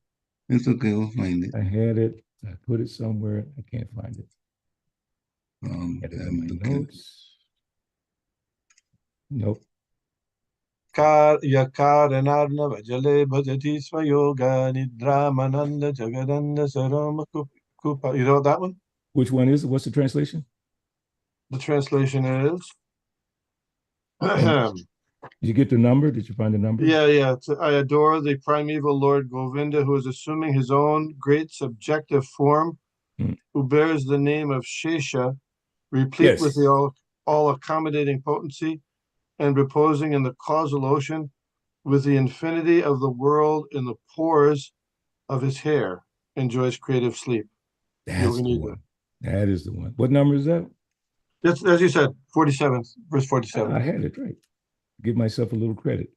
It's okay, we'll find it. I had it. I put it somewhere. I can't find it. Had it in my notes. Nope. Yakaranarnava jale bhajati swayoga nidramananda jagadanda saroma kupa. You know that one? Which one is it? What's the translation? The translation is Did you get the number? Did you find the number? yeah. I adore the primeval Lord Govinda, who is assuming his own great subjective form, who bears the name of Śeṣa, replete with the all-accommodating potency, and reposing in the causal ocean with the infinity of the world in the pores of his hair, enjoys creative sleep. That's the one. That is the one. What number is that? That's, as you said, 47, verse 47. I had it right. Give myself a little credit.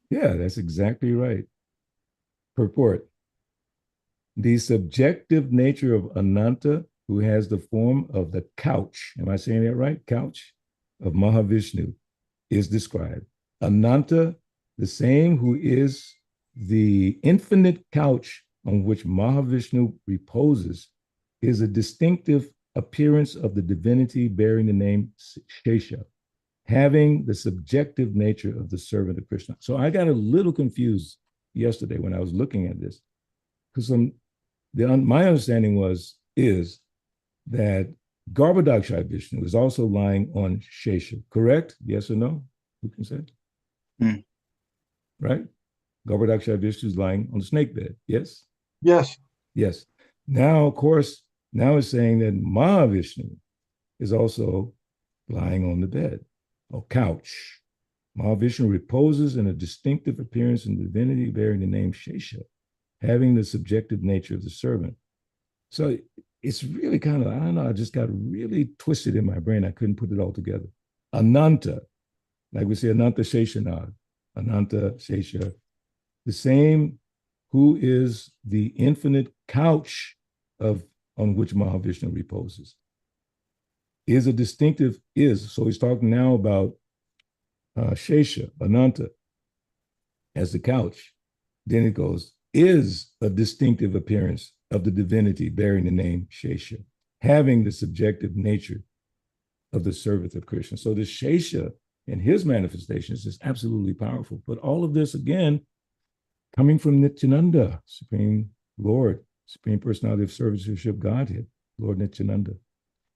Yeah, that's exactly right. Purport. The subjective nature of Ananta, who has the form of the couch, am I saying that right? Couch of Mahavishnu, is described. Ananta, the same who is the infinite couch on which Mahavishnu reposes, is a distinctive appearance of the divinity bearing the name Śeṣa, having the subjective nature of the servant of Krishna. So I got a little confused yesterday when I was looking at this, because my understanding is that Garbhodakshaya Vishnu is also lying on Śeṣa, correct? Yes or no? Who can say? Right? Garbhodakshaya Vishnu is lying on the snake bed, yes? Yes. Yes. Now, of course, now it's saying that Mahavishnu is also lying on the bed or couch. Mahavishnu reposes in a distinctive appearance in divinity bearing the name Śeṣa, having the subjective nature of the servant. So it's really kind of, I don't know, I just got really twisted in my brain. I couldn't put it all together. Ananta, like we say, Ananta Śeṣa, Ananta Śeṣa, the same who is the infinite couch on which Mahavishnu reposes. Is a distinctive is. So he's talking now about Śeṣa, Ananta, as the couch. Then it goes, is a distinctive appearance of the divinity bearing the name Śeṣa, having the subjective nature of the servant of Krishna. So the Śeṣa and his manifestations is absolutely powerful. But all of this, again, coming from Nityananda, Supreme Lord, Supreme Personality of Servitorship Godhead, Lord Nityananda.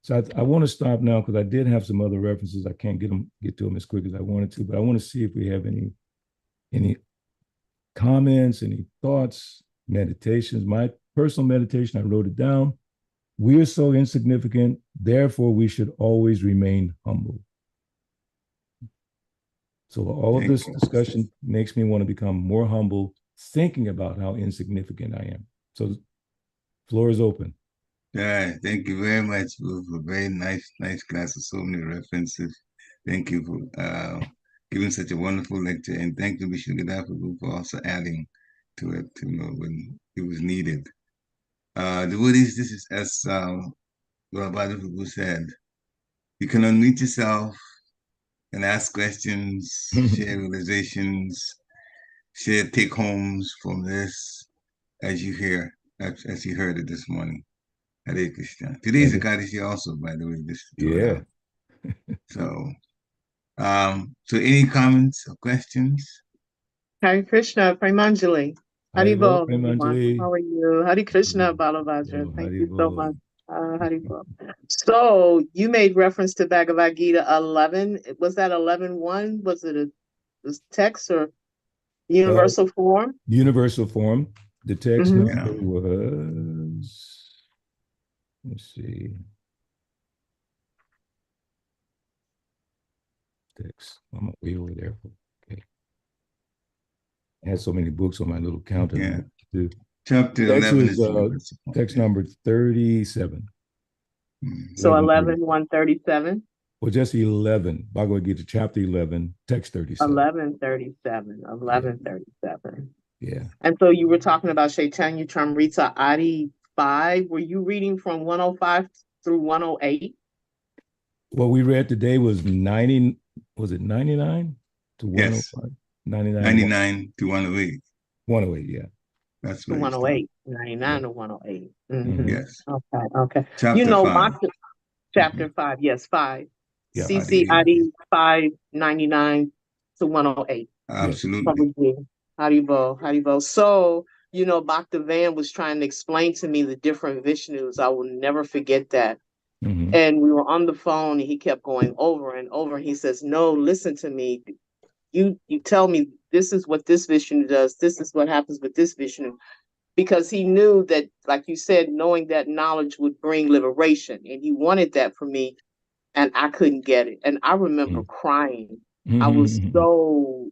So I want to stop now because I did have some other references. I can't get to them as quick as I wanted to, but I want to see if we have any comments, any thoughts, meditations. My personal meditation, I wrote it down. We are so insignificant, therefore we should always remain humble. So all of this discussion makes me want to become more humble, thinking about how insignificant I am. So floor is open. Yeah, thank you very much for a very nice class with so many references. Thank you for giving such a wonderful lecture, and thank you, Vishnu for also adding to it, when it was needed. Devotees, this is as Prabhupada said, you can unmute yourself and ask questions, share realizations, share take-homes from this as you heard it this morning. Hare Krishna. Today is Ekadashi also, by the way. Yeah. So any comments or questions? Hare Krishna, Premanjali. Haribol, everyone. How are you? Hare Krishna, Balavajra. Thank you so much. Haribol. So you made reference to Bhagavad Gita 11. Was that 11:1? Was it a text or universal form? Universal form. The text number was, let's see. Text. I'm way over there. Okay. I had so many books on my little counter. Yeah. Chapter 11 is text number 37. So 11:137. Well, just 11. Bhagavad Gita, chapter 11, text 37. 11:37. Yeah. And so you were talking about Chaitanya Charitamrita Adi 5. Were you reading from 105 through 108? What we read today was 90. Was it 99 to 105? Yes. 99 to 108. 108, yeah. That's to 108. 99 to 108. Mm-hmm. Yes. Okay. Chapter 5. Chapter 5. Yes, 5. Yeah, CC ID 599 to 108. Absolutely. Haribo. So, Bhakta Van was trying to explain to me the different Vishnus. I will never forget that. Mm-hmm. And we were on the phone and he kept going over and over. He says, no, listen to me. You tell me this is what this Vishnu does. This is what happens with this Vishnu. Because he knew that, like you said, knowing that knowledge would bring liberation. And he wanted that for me. And I couldn't get it. And I remember crying. I was so,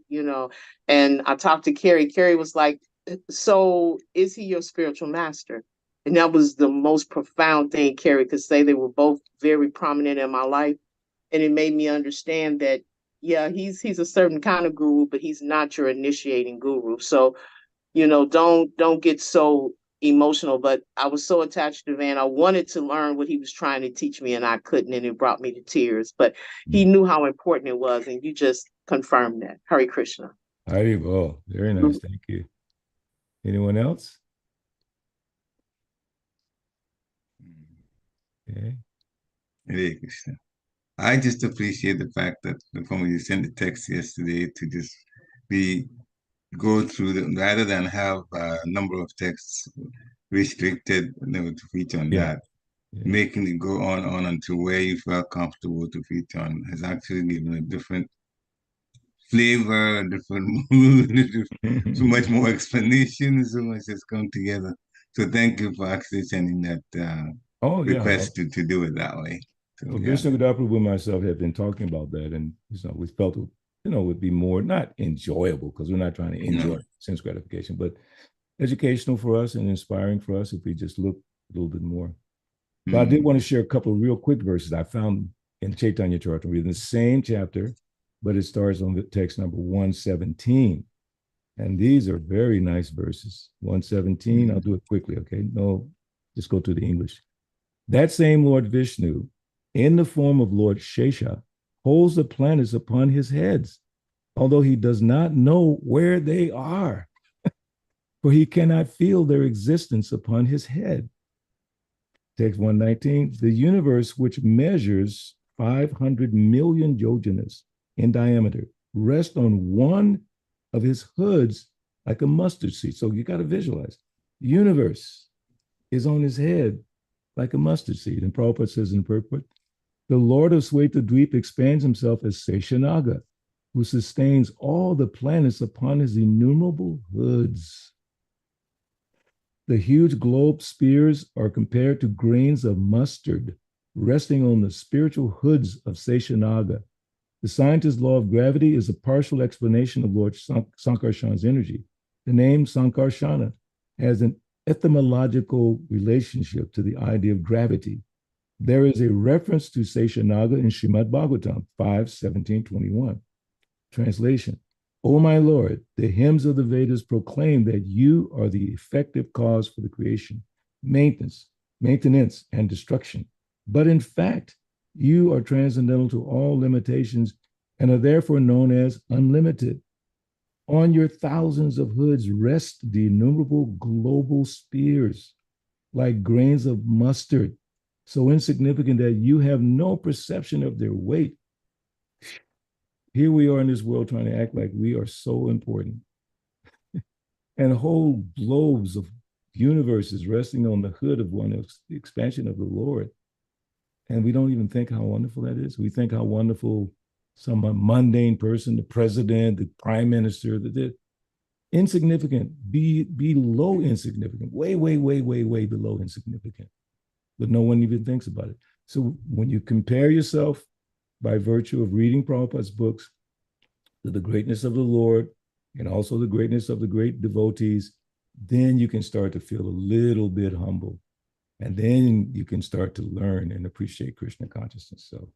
and I talked to Carrie. Carrie was like, so is he your spiritual master? And that was the most profound thing Carrie could say. They were both very prominent in my life. And it made me understand that, yeah, he's a certain kind of guru, but he's not your initiating guru. So, don't get so emotional. But I was so attached to Van. I wanted to learn what he was trying to teach me, and I couldn't, and it brought me to tears. But he knew how important it was, and you just confirmed that. Hare Krishna. Haribo. Very nice. Thank you. Anyone else? Okay. Hare Krishna. I just appreciate the fact that when you sent the text yesterday to just go through them rather than have a number of texts restricted to feature on that. Yeah. Making it go on until where you felt comfortable to feature on has actually given a different flavor, a different mood, so much more explanation, so much has come together. So thank you for actually sending that request to do it that way. So, well, Vishnu Prabhu and myself have been talking about that, and we felt it, would be more not enjoyable because we're not trying to enjoy sense gratification, but educational for us and inspiring for us if we just look a little bit more But I did want to share a couple of real quick verses I found in Chaitanya Charitamrita, in the same chapter, but it starts on the text number 117. And these are very nice verses. 117, I'll do it quickly, okay? No, just go to the English. That same Lord Vishnu, in the form of Lord Śeṣa, holds the planets upon his heads, although he does not know where they are, for he cannot feel their existence upon his head. Text 119, the universe, which measures 500 million yojanas in diameter, rests on one of his hoods like a mustard seed. So you got to visualize. The universe is on his head like a mustard seed. And Prabhupada says in the purport, the Lord of Sweta-dweep expands himself as Seshanaga, who sustains all the planets upon his innumerable hoods. The huge globe spheres are compared to grains of mustard resting on the spiritual hoods of Seshanaga. The scientist's law of gravity is a partial explanation of Lord Sankarsana's energy. The name Sankarsana has an etymological relationship to the idea of gravity. There is a reference to Seshanaga in Srimad Bhagavatam 5:17-21. Translation, O my Lord, the hymns of the Vedas proclaim that you are the effective cause for the creation, maintenance, and destruction. But in fact, you are transcendental to all limitations and are therefore known as unlimited. On your thousands of hoods rest the innumerable global spheres, like grains of mustard, so insignificant that you have no perception of their weight. Here we are in this world trying to act like we are so important. And whole globes of universes resting on the hood of one of the expansion of the Lord. And we don't even think how wonderful that is. We think how wonderful some mundane person, the president, the prime minister, the insignificant, below insignificant, way below insignificant. But no one even thinks about it. So when you compare yourself by virtue of reading Prabhupada's books to the greatness of the Lord and also the greatness of the great devotees, then you can start to feel a little bit humble. And then you can start to learn and appreciate Krishna consciousness. So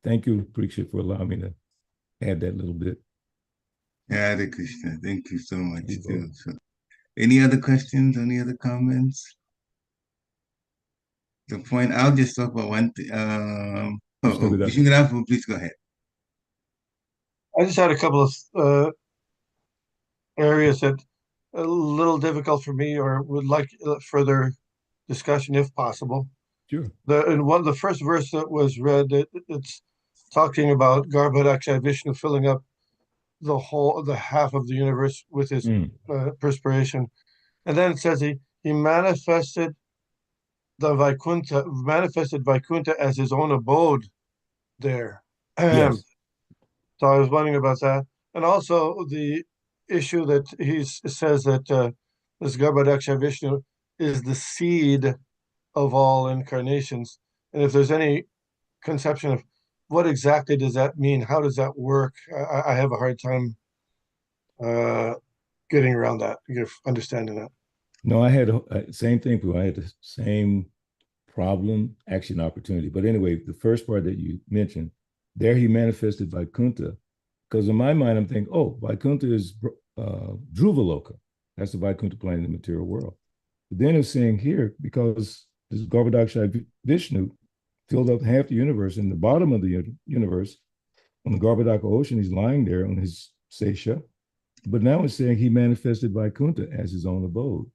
thank you, Parikshit, for allowing me to add that little bit. Hare Krishna. Thank you so much. Too. So, any other questions? Any other comments? The point, I'll just talk about one thing. Vishnu, please go ahead. I just had a couple of areas that are a little difficult for me or would like further discussion if possible. Sure. The first verse that was read, it's talking about Garbhodakshay Vishnu filling up the half of the universe with his perspiration. And then it says he manifested Vaikuṇṭha as his own abode there. Yes. So I was wondering about that. And also the issue that he says that this Garbhodakshay Vishnu is the seed of all incarnations. And if there's any conception of what exactly does that mean, how does that work, I have a hard time getting around that, understanding that. No, I had same thing. I had the same problem, action, opportunity. But anyway, the first part that you mentioned, there he manifested Vaikuṇṭha, because in my mind I'm thinking, oh, Vaikuṇṭha is Dhruvaloka. That's the Vaikuṇṭha plane in the material world. But then it's saying here, because this Garbhodakshay Vishnu filled up half the universe, in the bottom of the universe, on the Garbhodaka ocean, he's lying there on his Śeṣa. But now it's saying he manifested Vaikuṇṭha as his own abode.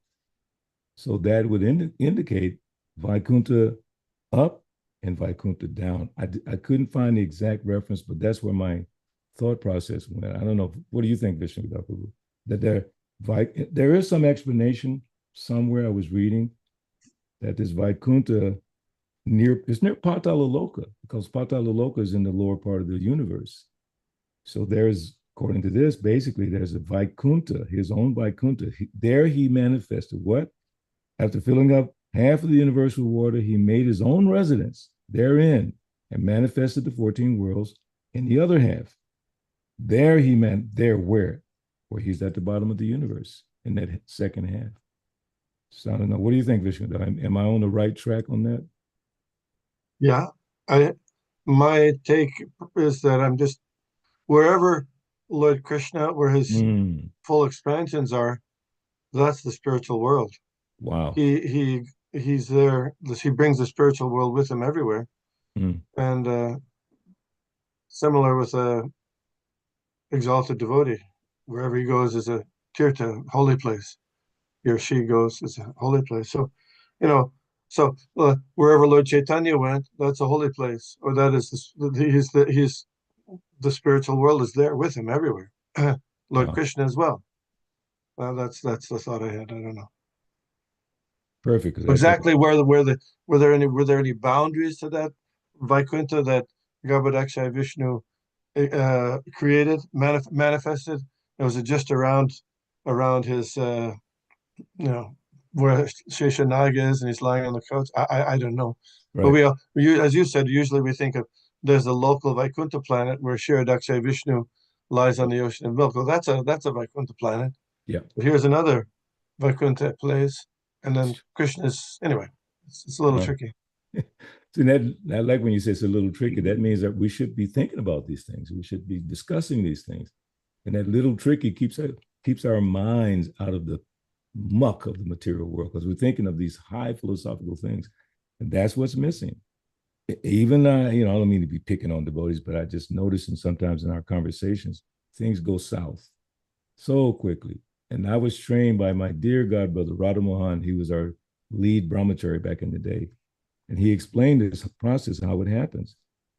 So that would indicate Vaikuṇṭha up and Vaikuṇṭha down. I couldn't find the exact reference, but that's where my thought process went. I don't know. What do you think, Vishnu? That there is some explanation somewhere I was reading that this Vaikuṇṭha it's near Patalaloka, because Patalaloka is in the lower part of the universe. So there's, according to this, basically there's a Vaikuṇṭha, his own Vaikuṇṭha. There he manifested what? After filling up half of the universe with water, he made his own residence therein and manifested the 14 worlds in the other half. There he meant, there where? Where he's at the bottom of the universe in that second half. So I don't know. What do you think, Vishnu? Am I on the right track on that? Yeah, my take is that I'm just wherever Lord Krishna, where his full expansions are, that's the spiritual world. Wow. He's there. He brings the spiritual world with him everywhere, and similar with a exalted devotee, wherever he goes is a tirtha, holy place. He or she goes is a holy place. So, wherever Lord Chaitanya went, that's a holy place, or that is he's the spiritual world is there with him everywhere. Lord Krishna as well. That's the thought I had. I don't know. Perfect. Exactly were there any boundaries to that Vaikuṇṭha that Garbhodakṣaya Vishnu created, manifested? Or was it just around his where Śeṣa is and he's lying on the couch? I don't know. Right. But as you said, usually we think of there's a local Vaikuṇṭha planet where Kshirodakṣaya Vishnu lies on the ocean of milk. Well, that's a Vaikuṇṭha planet. Yeah. But here's another Vaikuṇṭha place, and then Krishna's anyway. It's a little tricky. So that I like when you say it's a little tricky. That means that we should be thinking about these things. We should be discussing these things, and that little tricky keeps our minds out of the muck of the material world, because we're thinking of these high philosophical things, and that's what's missing. Even I don't mean to be picking on devotees, but I just notice, and sometimes in our conversations, things go south so quickly. And I was trained by my dear God brother Radha Mohan. He was our lead brahmachari back in the day, and he explained this process, how it happens.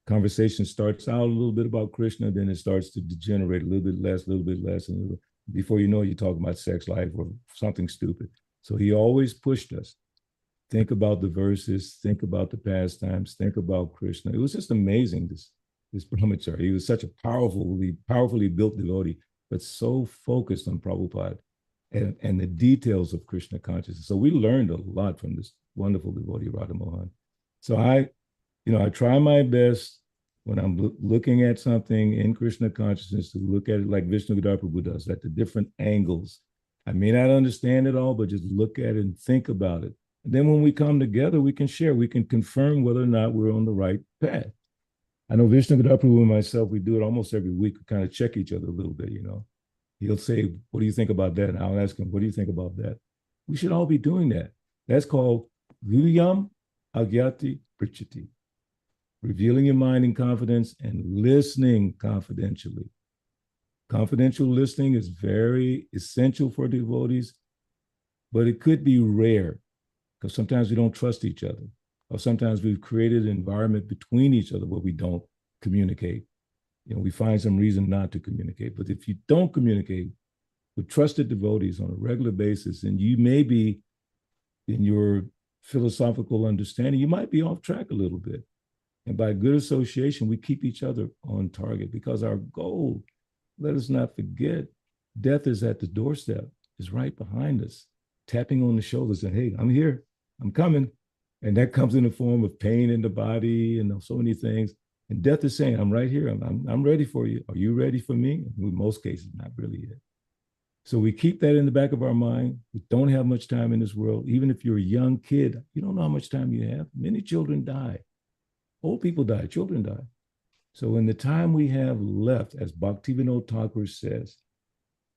Conversation starts out a little bit about Krishna, then it starts to degenerate a little bit less, and before you know it, you're talking about sex life or something stupid. So he always pushed us. Think about the verses, think about the pastimes, think about Krishna. It was just amazing, this brahmachari. He was such a powerfully built devotee, but so focused on Prabhupada and the details of Krishna consciousness. So we learned a lot from this wonderful devotee, Radha Mohan. So I try my best when I'm looking at something in Krishna consciousness to look at it like Vishnu Prabhu does, at the different angles. I may not understand it all, but just look at it and think about it. And then when we come together, we can share, we can confirm whether or not we're on the right path. I know Vishnu Prabhu and myself, we do it almost every week. We kind of check each other a little bit, He'll say, what do you think about that? And I'll ask him, what do you think about that? We should all be doing that. That's called Viyam Agyati Prichati. Revealing your mind in confidence and listening confidentially. Confidential listening is very essential for devotees, but it could be rare because sometimes we don't trust each other, or sometimes we've created an environment between each other where we don't communicate. We find some reason not to communicate. But if you don't communicate with trusted devotees on a regular basis, and you may be in your philosophical understanding, you might be off track a little bit. And by good association, we keep each other on target, because our goal, let us not forget, death is at the doorstep, is right behind us, tapping on the shoulders and, hey, I'm here, I'm coming. And that comes in the form of pain in the body and so many things. And death is saying, I'm right here, I'm ready for you. Are you ready for me? In most cases, not really yet. So we keep that in the back of our mind. We don't have much time in this world. Even if you're a young kid, you don't know how much time you have. Many children die. Old people die, children die. So in the time we have left, as Bhaktivinoda Thakur says,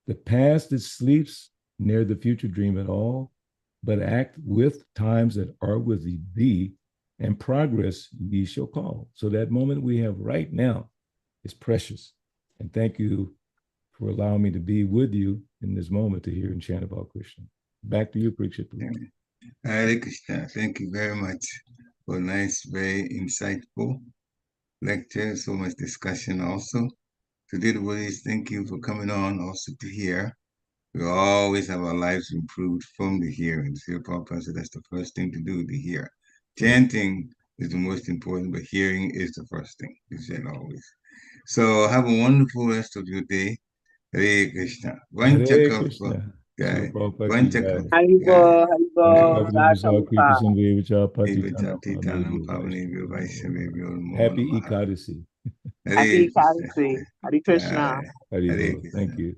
the past that sleeps ne'er the future dream at all, but act with times that are with thee, and progress ye shall call. So that moment we have right now is precious. And thank you for allowing me to be with you in this moment to hear and chant about Krishna. Back to you, Parikshit. Hare Krishna. Thank you very much for a nice, very insightful lecture, so much discussion also. To the devotees, thank you for coming on also to hear. We always have our lives improved from the hearing. Srila Prabhupada said that's the first thing to do, the hear. Chanting is the most important, but hearing is the first thing, he said always. So have a wonderful rest of your day. Hare Krishna. Hare Krishna. Happy Ekadasi. Happy Ekadasi. Hare Krishna. Thank you.